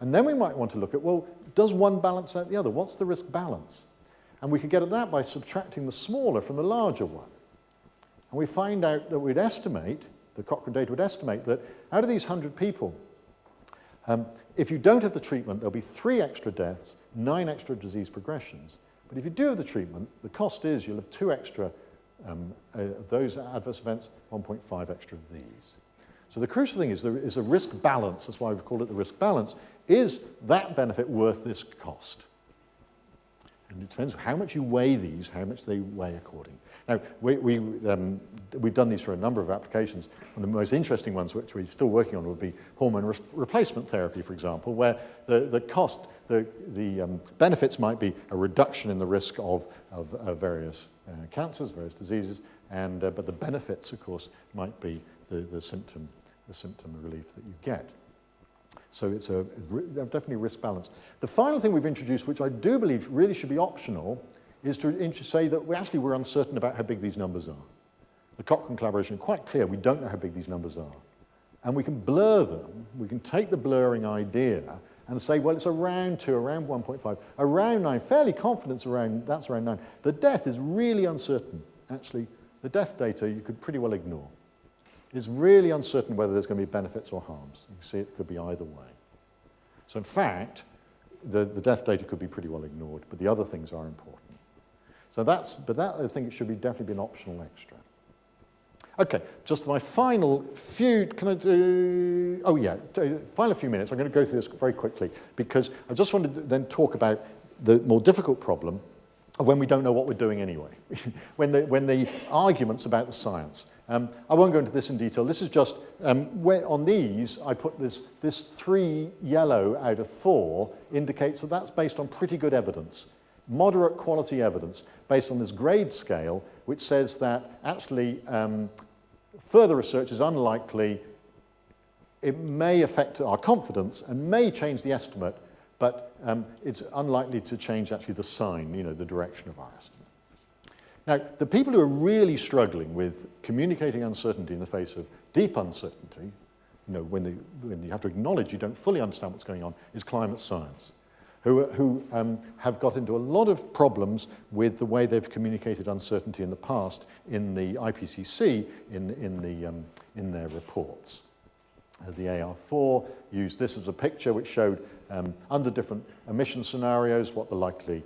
And then we might want to look at, well, does one balance out the other? What's the risk balance? And we could get at that by subtracting the smaller from the larger one. And we find out that we'd estimate, the Cochrane data would estimate that out of these 100 people, if you don't have the treatment, there'll be 3 extra deaths, 9 extra disease progressions. But if you do have the treatment, the cost is you'll have 2 extra of those adverse events, 1.5 extra of these. So the crucial thing is there is a risk balance. That's why we call it the risk balance. Is that benefit worth this cost? And it depends how much you weigh these, how much they weigh according. Now, we've done these for a number of applications. One of the most interesting ones, which we're still working on, would be hormone replacement therapy, for example, where the benefits might be a reduction in the risk of various cancers, various diseases, but the benefits, of course, might be the symptom relief that you get. So it's definitely risk balance. The final thing we've introduced, which I do believe really should be optional, is to say that we're uncertain about how big these numbers are. The Cochrane collaboration is quite clear. We don't know how big these numbers are. and we can blur them. We can take the blurring idea and say, well, it's around 2, around 1.5, around 9, fairly confident that's around 9. The death is really uncertain. Actually, the death data you could pretty well ignore. It's really uncertain whether there's going to be benefits or harms. You can see it could be either way. So in fact, the death data could be pretty well ignored, but the other things are important. So that I think it should definitely be an optional extra. Okay, just my final few, can I do, oh yeah, final few minutes. I'm going to go through this very quickly because I just wanted to then talk about the more difficult problem of when we don't know what we're doing anyway, when the arguments about the science. I won't go into this in detail. This is just, on these, I put this 3 yellow out of 4 indicates that that's based on pretty good evidence, moderate quality evidence, based on this grade scale, which says that actually further research is unlikely. It may affect our confidence and may change the estimate, but it's unlikely to change actually the sign, the direction of our estimate. Now, the people who are really struggling with communicating uncertainty in the face of deep uncertainty, when you have to acknowledge you don't fully understand what's going on, is climate science, who have got into a lot of problems with the way they've communicated uncertainty in the past in the IPCC in their reports. The AR4 used this as a picture which showed under different emission scenarios what the likely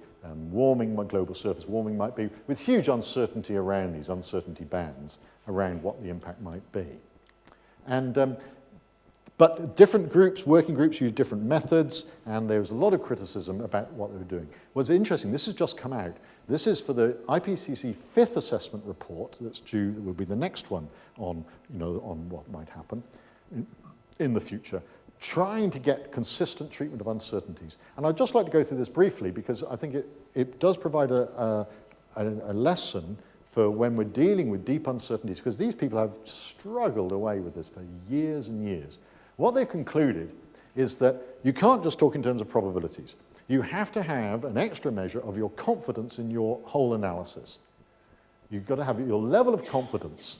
global surface warming might be, with huge uncertainty around these uncertainty bands around what the impact might be. And but different groups, working groups, use different methods, and there was a lot of criticism about what they were doing. What's interesting, this has just come out. This is for the IPCC 5th assessment report that's due, that will be the next one on, on what might happen in the future, trying to get consistent treatment of uncertainties. And I'd just like to go through this briefly because I think it does provide a lesson for when we're dealing with deep uncertainties, because these people have struggled away with this for years and years. What they've concluded is that you can't just talk in terms of probabilities. You have to have an extra measure of your confidence in your whole analysis. You've got to have your level of confidence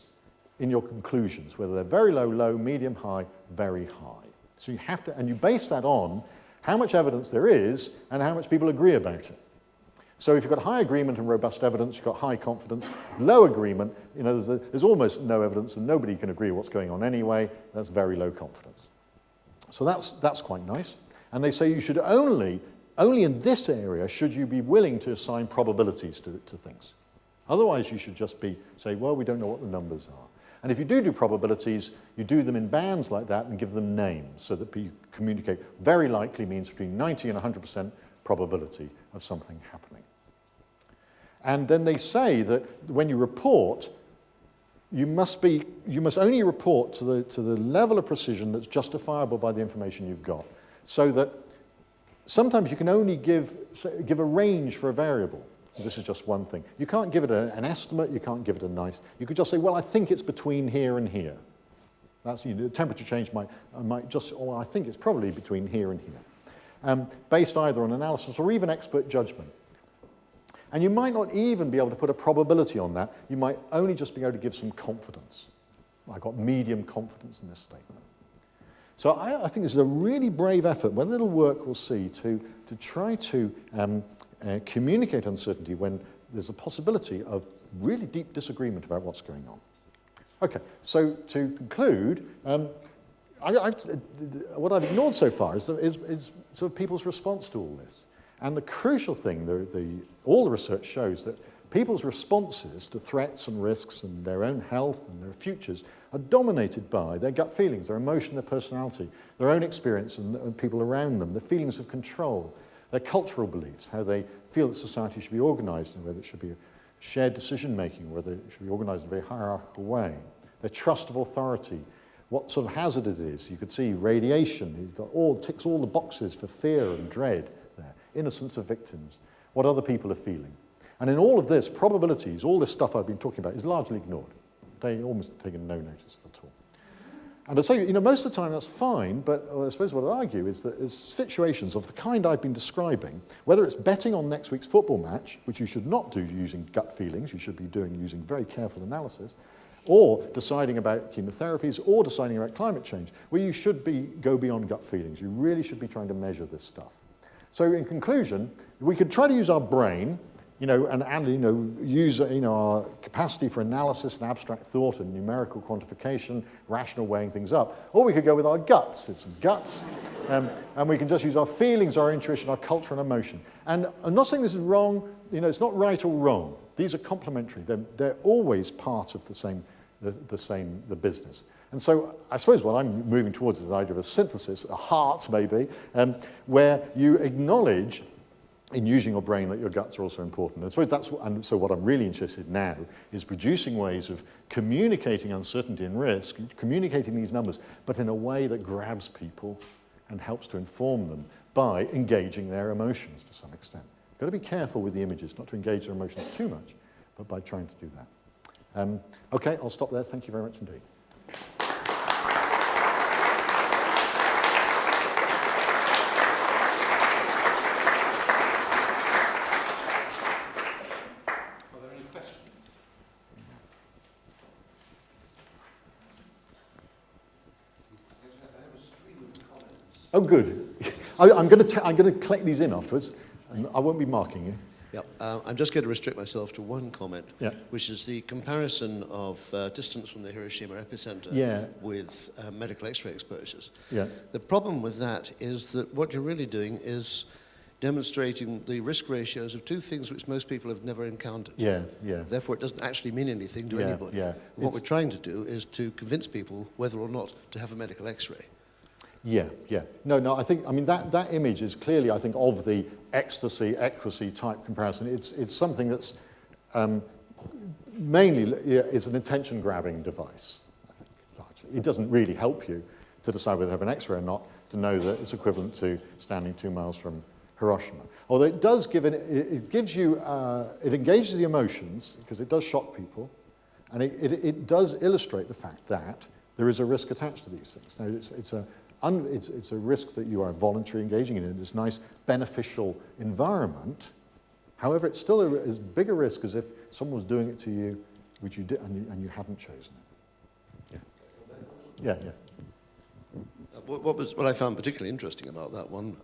in your conclusions, whether they're very low, low, medium, high, very high. So you have to, and you base that on how much evidence there is and how much people agree about it. So if you've got high agreement and robust evidence, you've got high confidence. Low agreement, there's almost no evidence and nobody can agree what's going on anyway. That's very low confidence. So that's quite nice. And they say you should only in this area should you be willing to assign probabilities to things. Otherwise, you should just say, well, we don't know what the numbers are. And if you do probabilities, you do them in bands like that and give them names so that you communicate. Very likely means between 90 and 100% probability of something happening. And then they say that when you report, you must only report to the level of precision that's justifiable by the information you've got. So that sometimes you can only give a range for a variable. This is just one thing. You can't give it an estimate, you can't give it a nice. You could just say, well, I think it's between here and here. That's, the temperature change might just, or I think it's probably between here and here. Based either on analysis or even expert judgment. And you might not even be able to put a probability on that. You might only just be able to give some confidence. I've got medium confidence in this statement. So I think this is a really brave effort. Whether it'll work, we'll see, to try to communicate uncertainty when there's a possibility of really deep disagreement about what's going on. Okay, so to conclude, what I've ignored so far is sort of people's response to all this. And the crucial thing, all the research shows that people's responses to threats and risks and their own health and their futures are dominated by their gut feelings, their emotion, their personality, their own experience and people around them, their feelings of control, their cultural beliefs, how they feel that society should be organized and whether it should be shared decision-making, whether it should be organized in a very hierarchical way, their trust of authority, what sort of hazard it is. You could see radiation, ticks all the boxes for fear and dread there, innocence of victims, what other people are feeling. And in all of this, probabilities, all this stuff I've been talking about, is largely ignored. They almost taken no notice at all. And I'd say, most of the time that's fine, but I suppose what I'd argue is that there's situations of the kind I've been describing, whether it's betting on next week's football match, which you should not do using gut feelings, you should be doing using very careful analysis, or deciding about chemotherapies, or deciding about climate change, where you should go beyond gut feelings. You really should be trying to measure this stuff. So in conclusion, we could try to use our brain, and use our capacity for analysis and abstract thought and numerical quantification, rational weighing things up, or we could go with our guts. It's some guts, and we can just use our feelings, our intuition, our culture and emotion. And I'm not saying this is wrong. It's not right or wrong. These are complementary. They're always part of the business. And so I suppose what I'm moving towards is the idea of a synthesis, a heart maybe, where you acknowledge in using your brain that your guts are also important. I suppose and so what I'm really interested in now is producing ways of communicating uncertainty and risk, communicating these numbers, but in a way that grabs people and helps to inform them by engaging their emotions to some extent. You've got to be careful with the images, not to engage their emotions too much, but by trying to do that. Okay, I'll stop there. Thank you very much indeed. Oh, good. I'm going to collect these in afterwards, and I won't be marking you. Yeah, I'm just going to restrict myself to one comment, yeah, which is the comparison of distance from the Hiroshima epicenter, yeah, with medical X-ray exposures. Yeah. The problem with that is that what you're really doing is demonstrating the risk ratios of two things which most people have never encountered. Yeah, yeah. Therefore, it doesn't actually mean anything to anybody. Yeah. What we're trying to do is to convince people whether or not to have a medical X-ray. Yeah, yeah. No, that image is clearly, I think, of the ecstasy type comparison. It's something that's mainly is an attention-grabbing device, I think, largely. It doesn't really help you to decide whether to have an X-ray or not, to know that it's equivalent to standing 2 miles from Hiroshima. Although it does give it gives you, it engages the emotions, because it does shock people, and it does illustrate the fact that there is a risk attached to these things. Now, it's a risk that you are voluntarily engaging in this nice beneficial environment. However, it's still as big a risk as if someone was doing it to you, which you did, and you hadn't chosen it. Yeah. What I found particularly interesting about that one,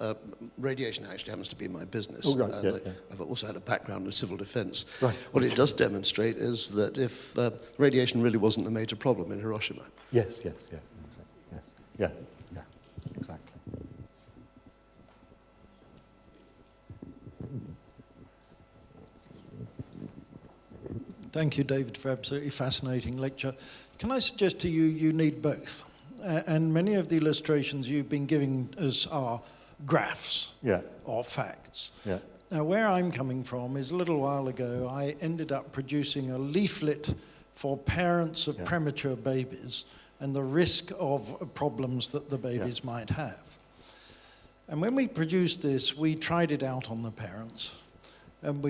radiation actually happens to be my business. Oh, right, I've also had a background in civil defense. Right. What it does demonstrate is that if radiation really wasn't the major problem in Hiroshima. Yes, exactly. Yeah, exactly. Thank you, David, for absolutely fascinating lecture. Can I suggest to you, you need both? And many of the illustrations you've been giving us are graphs or facts. Yeah. Now, where I'm coming from is a little while ago, I ended up producing a leaflet for parents of premature babies and the risk of problems that the babies might have. And when we produced this, we tried it out on the parents. And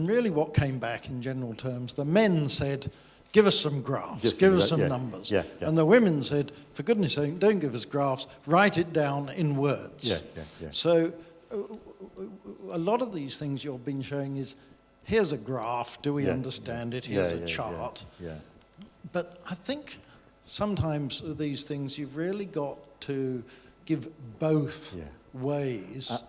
really what came back in general terms, the men said, give us some graphs, give us some numbers. Yeah. And the women said, for goodness sake, don't give us graphs, write it down in words. Yeah. So a lot of these things you've been showing is, here's a graph, do we understand it? Here's a chart. Yeah. But I think sometimes these things you've really got to give both ways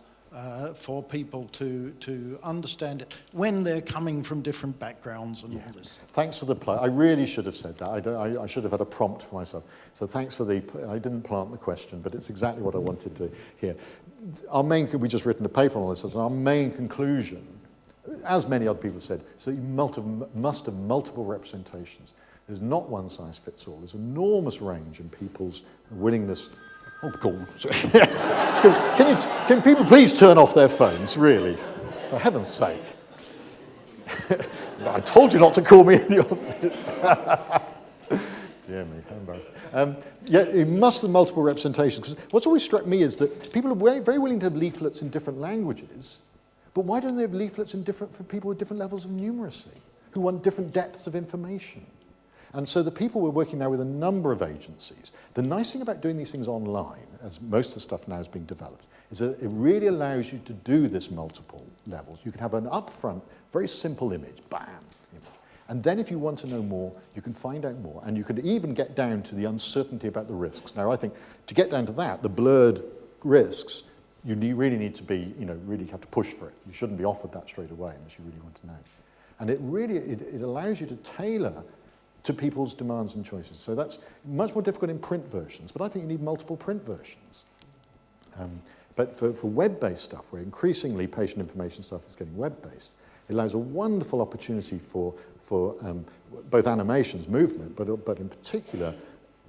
for people to understand it when they're coming from different backgrounds and all this. Thanks for the plug. I really should have said that. I should have had a prompt for myself. So thanks for I didn't plant the question, but it's exactly what I wanted to hear. We just written a paper on this, and our main conclusion, as many other people have said, so you must have multiple representations. There's not one size fits all. There's enormous range in people's willingness. Oh, God. Can people please turn off their phones, really? For heaven's sake. I told you not to call me in the office. Dear me, how embarrassing. You must have multiple representations. Because what's always struck me is that people are very willing to have leaflets in different languages, but why don't they have leaflets for people with different levels of numeracy, who want different depths of information? And so the people we're working now with a number of agencies. The nice thing about doing these things online, as most of the stuff now is being developed, is that it really allows you to do this multiple levels. You can have an upfront, very simple image, bam, image. And then if you want to know more, you can find out more. And you could even get down to the uncertainty about the risks. Now, I think to get down to that, the blurred risks, you really need to be, really have to push for it. You shouldn't be offered that straight away unless you really want to know. And it really, it allows you to tailor to people's demands and choices. So that's much more difficult in print versions, but I think you need multiple print versions. But for web-based stuff, where increasingly patient information stuff is getting web-based, it allows a wonderful opportunity for both animations, movement, but in particular,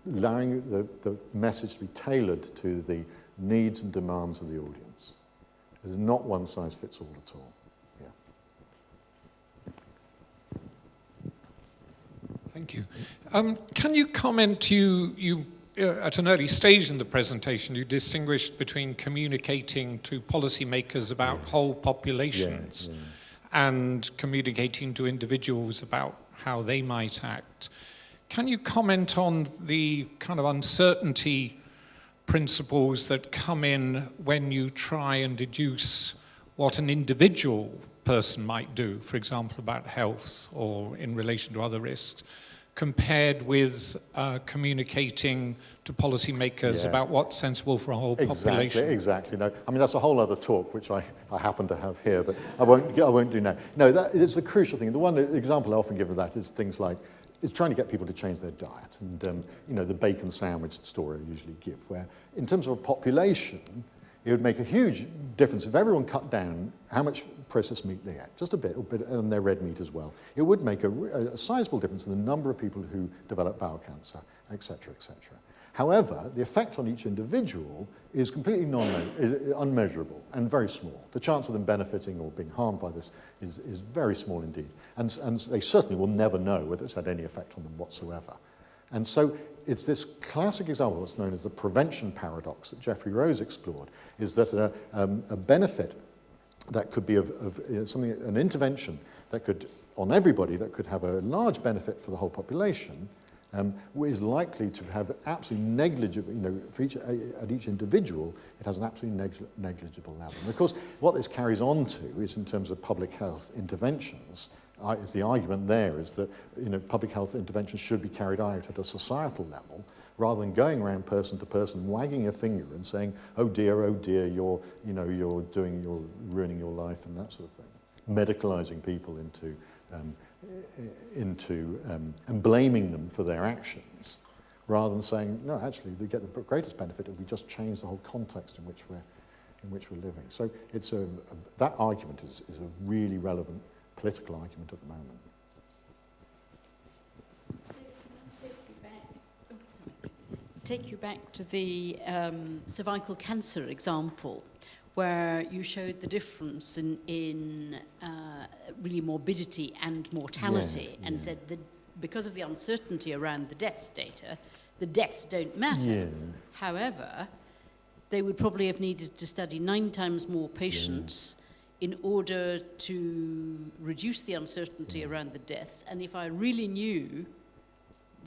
allowing the message to be tailored to the needs and demands of the audience. There's not one size fits all at all. Yeah. Thank you. Can you comment, you at an early stage in the presentation, you distinguished between communicating to policymakers about whole populations and communicating to individuals about how they might act. Can you comment on the kind of uncertainty principles that come in when you try and deduce what an individual person might do, for example, about health or in relation to other risks, compared with communicating to policymakers about what's sensible for a whole population? Exactly. No, I mean, that's a whole other talk, which I happen to have here, but I won't do now. No, that is the crucial thing. The one example I often give of that is things like, is trying to get people to change their diet. And, the bacon sandwich story I usually give, where in terms of a population, it would make a huge difference if everyone cut down how much processed meat they ate, just a bit, and their red meat as well. It would make a sizable difference in the number of people who develop bowel cancer, etc., etc. However, the effect on each individual is completely unmeasurable and very small. The chance of them benefiting or being harmed by this is very small indeed. And they certainly will never know whether it's had any effect on them whatsoever. And so it's this classic example, what's known as the prevention paradox that Jeffrey Rose explored, is that a benefit that could be an intervention that could, on everybody, that could have a large benefit for the whole population, is likely to have absolutely negligible, at each individual, it has an absolutely negligible level. And of course, what this carries on to is, in terms of public health interventions, is the argument there is that public health interventions should be carried out at a societal level, rather than going around person to person, wagging a finger and saying, oh dear, you're ruining your life and that sort of thing, medicalizing people and blaming them for their actions, rather than saying, no, actually, they get the greatest benefit if we just change the whole context in which we're living. So it's that argument is a really relevant political argument at the moment. Take you back to the cervical cancer example, where you showed the difference in really morbidity and mortality, and said that because of the uncertainty around the deaths data, the deaths don't matter. Yeah. However, they would probably have needed to study 9 times more patients in order to reduce the uncertainty around the deaths. And if I really knew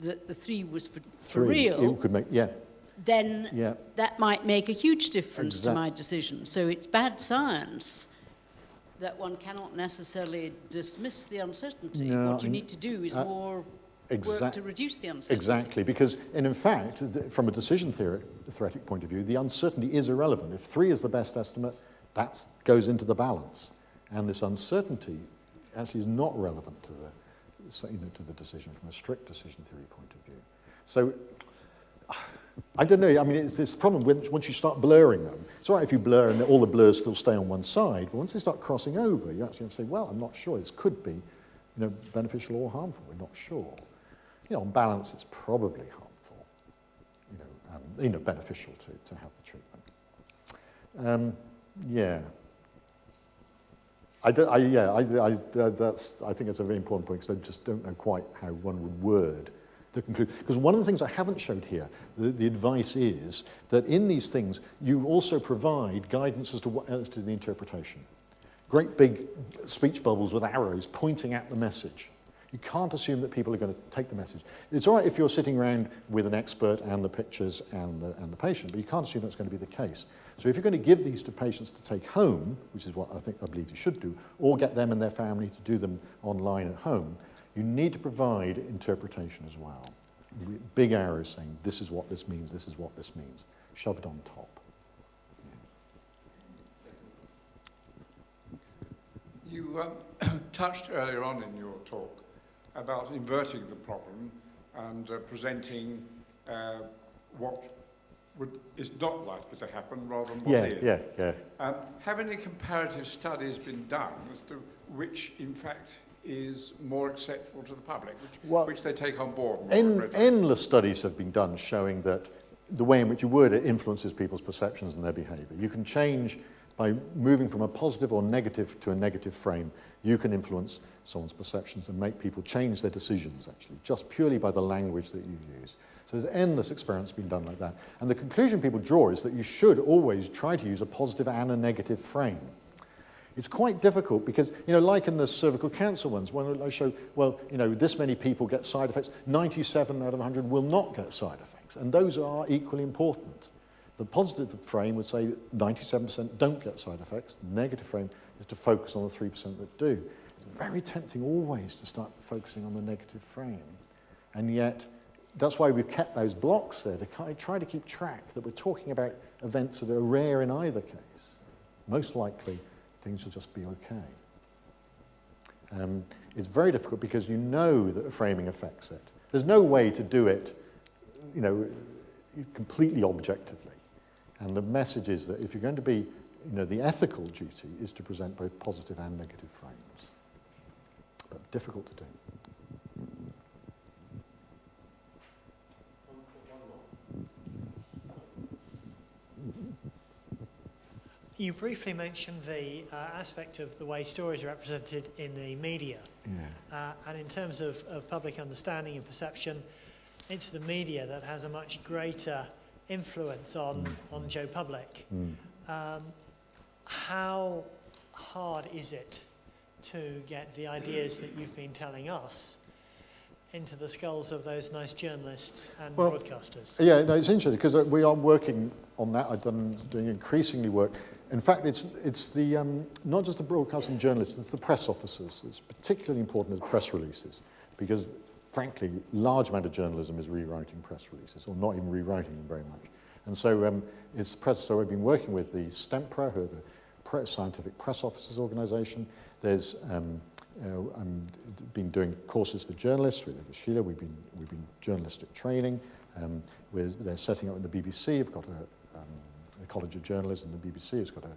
that the 3 was for real, then that might make a huge difference to my decision. So it's bad science that one cannot necessarily dismiss the uncertainty. No, what you need to do is more work to reduce the uncertainty. Exactly, because in fact, from a decision theoretic point of view, the uncertainty is irrelevant. If 3 is the best estimate, that goes into the balance. And this uncertainty actually is not relevant to the decision from a strict decision theory point of view. So, I don't know, I mean, it's this problem once you start blurring them. It's all right if you blur and all the blurs still stay on one side, but once they start crossing over, you actually have to say, well, I'm not sure, this could be beneficial or harmful, we're not sure. On balance, it's probably harmful, beneficial to have the treatment. I think that's a very important point, because I just don't know quite how one would word the conclusion. Because one of the things I haven't showed here, the advice is that in these things, you also provide guidance as to the interpretation. Great big speech bubbles with arrows pointing at the message. You can't assume that people are going to take the message. It's all right if you're sitting around with an expert and the pictures and the patient, but you can't assume that's going to be the case. So if you're going to give these to patients to take home, which is what I believe you should do, or get them and their family to do them online at home, You need to provide interpretation as well. Big arrows saying, this is what this means, this is what this means. Shoved on top. You touched earlier on in your talk about inverting the problem and presenting what is not likely to happen rather than what is. Yeah. Have any comparative studies been done as to which, in fact, is more acceptable to the public, which they take on board? Endless studies have been done showing that the way in which you word it influences people's perceptions and their behaviour. You can change, by moving from a positive or negative to a negative frame, you can influence someone's perceptions and make people change their decisions, actually, just purely by the language that you use. So there's endless experiments being done like that. And the conclusion people draw is that you should always try to use a positive and a negative frame. It's quite difficult because, like in the cervical cancer ones, when I show, well, this many people get side effects, 97 out of 100 will not get side effects, and those are equally important. The positive frame would say 97% don't get side effects. The negative frame is to focus on the 3% that do. It's very tempting always to start focusing on the negative frame. And yet, that's why we've kept those blocks there, to try to keep track that we're talking about events that are rare in either case. Most likely, things will just be okay. It's very difficult because you know that the framing affects it. There's no way to do it, completely objectively. And the message is that if you're going to be, the ethical duty is to present both positive and negative frames. But difficult to do. You briefly mentioned the aspect of the way stories are represented in the media. Yeah. And in terms of public understanding and perception, it's the media that has a much greater influence on Joe Public. How hard is it to get the ideas that you've been telling us into the skulls of those nice journalists and broadcasters? Yeah, no, it's interesting because we are working on that. Doing increasingly work. In fact, it's the not just the broadcasting journalists, it's the press officers. It's particularly important as press releases because, frankly, large amount of journalism is rewriting press releases, or not even rewriting them very much. And so it's press. So we've been working with the STEMPRA, who are the Scientific Press Officers Organisation. There's been doing courses for journalists with Sheila. We've been journalistic training. They're setting up in the BBC. We've got the College of Journalism, and the BBC has got a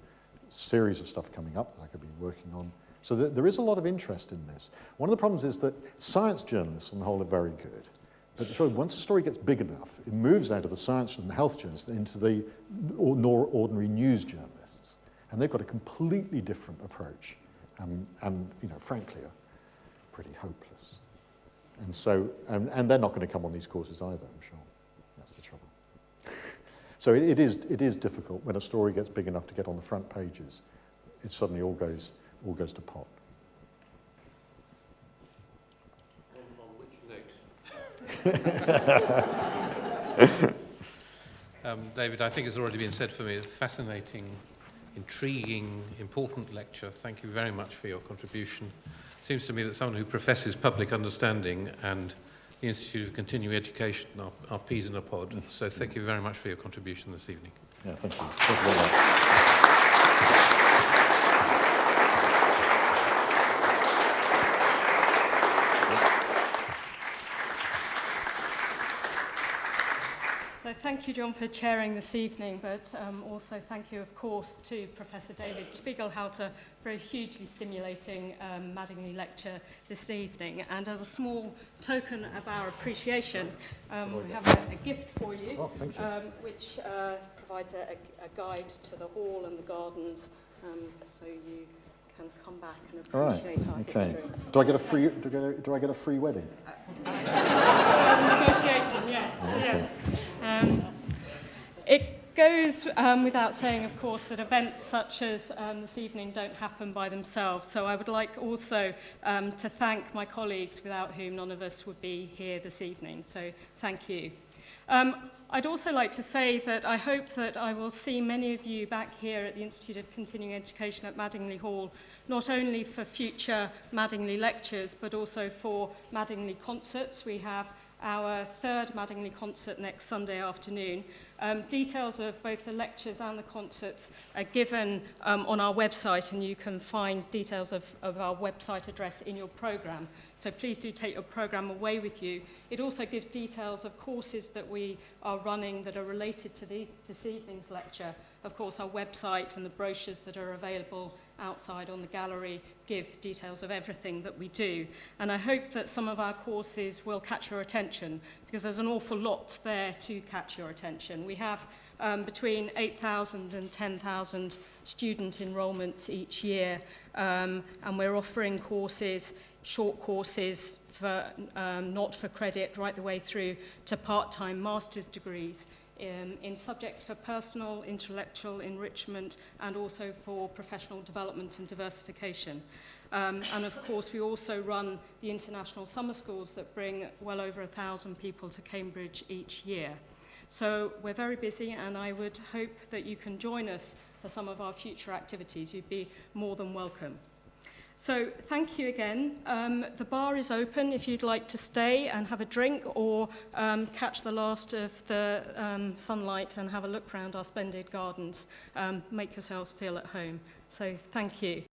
series of stuff coming up that I could be working on. So there is a lot of interest in this. One of the problems is that science journalists on the whole are very good. But once the story gets big enough, it moves out of the science and the health journalists into the ordinary news journalists. And they've got a completely different approach. And frankly, are pretty hopeless. And so, and they're not going to come on these courses either, I'm sure. That's the trouble. So it is difficult when a story gets big enough to get on the front pages. It suddenly all goes to pot. On which note? David, I think it's already been said for me, a fascinating, intriguing, important lecture. Thank you very much for your contribution. Seems to me that someone who professes public understanding and the Institute of Continuing Education are peas in a pod. So thank you very much for your contribution this evening. Yeah, thank you. Thank you very much. So thank you, John, for chairing this evening, but also thank you, of course, to Professor David Spiegelhalter for a hugely stimulating Madingley lecture this evening. And as a small token of our appreciation, we have a gift for you, which provides a guide to the hall and the gardens, so you can come back and appreciate our history. Do I get a free wedding? Negotiation, yes, yes. It goes without saying, of course, that events such as this evening don't happen by themselves. So I would like also to thank my colleagues, without whom none of us would be here this evening. So thank you. I'd also like to say that I hope that I will see many of you back here at the Institute of Continuing Education at Madingley Hall, not only for future Madingley lectures, but also for Madingley concerts. We have our third Madingley concert next Sunday afternoon. Details of both the lectures and the concerts are given on our website, and you can find details of our website address in your programme. So please do take your programme away with you. It also gives details of courses that we are running that are related to this evening's lecture. Of course, our website and the brochures that are available outside on the gallery give details of everything that we do. And I hope that some of our courses will catch your attention, because there's an awful lot there to catch your attention. We have between 8,000 and 10,000 student enrolments each year, and we're offering courses, short courses, for, not for credit, right the way through to part-time master's degrees in subjects for personal, intellectual enrichment, and also for professional development and diversification. And of course, we also run the international summer schools that bring well over 1,000 people to Cambridge each year. So we're very busy, and I would hope that you can join us for some of our future activities. You'd be more than welcome. So thank you again. The bar is open if you'd like to stay and have a drink, or catch the last of the sunlight and have a look around our splendid gardens. Make yourselves feel at home. So thank you.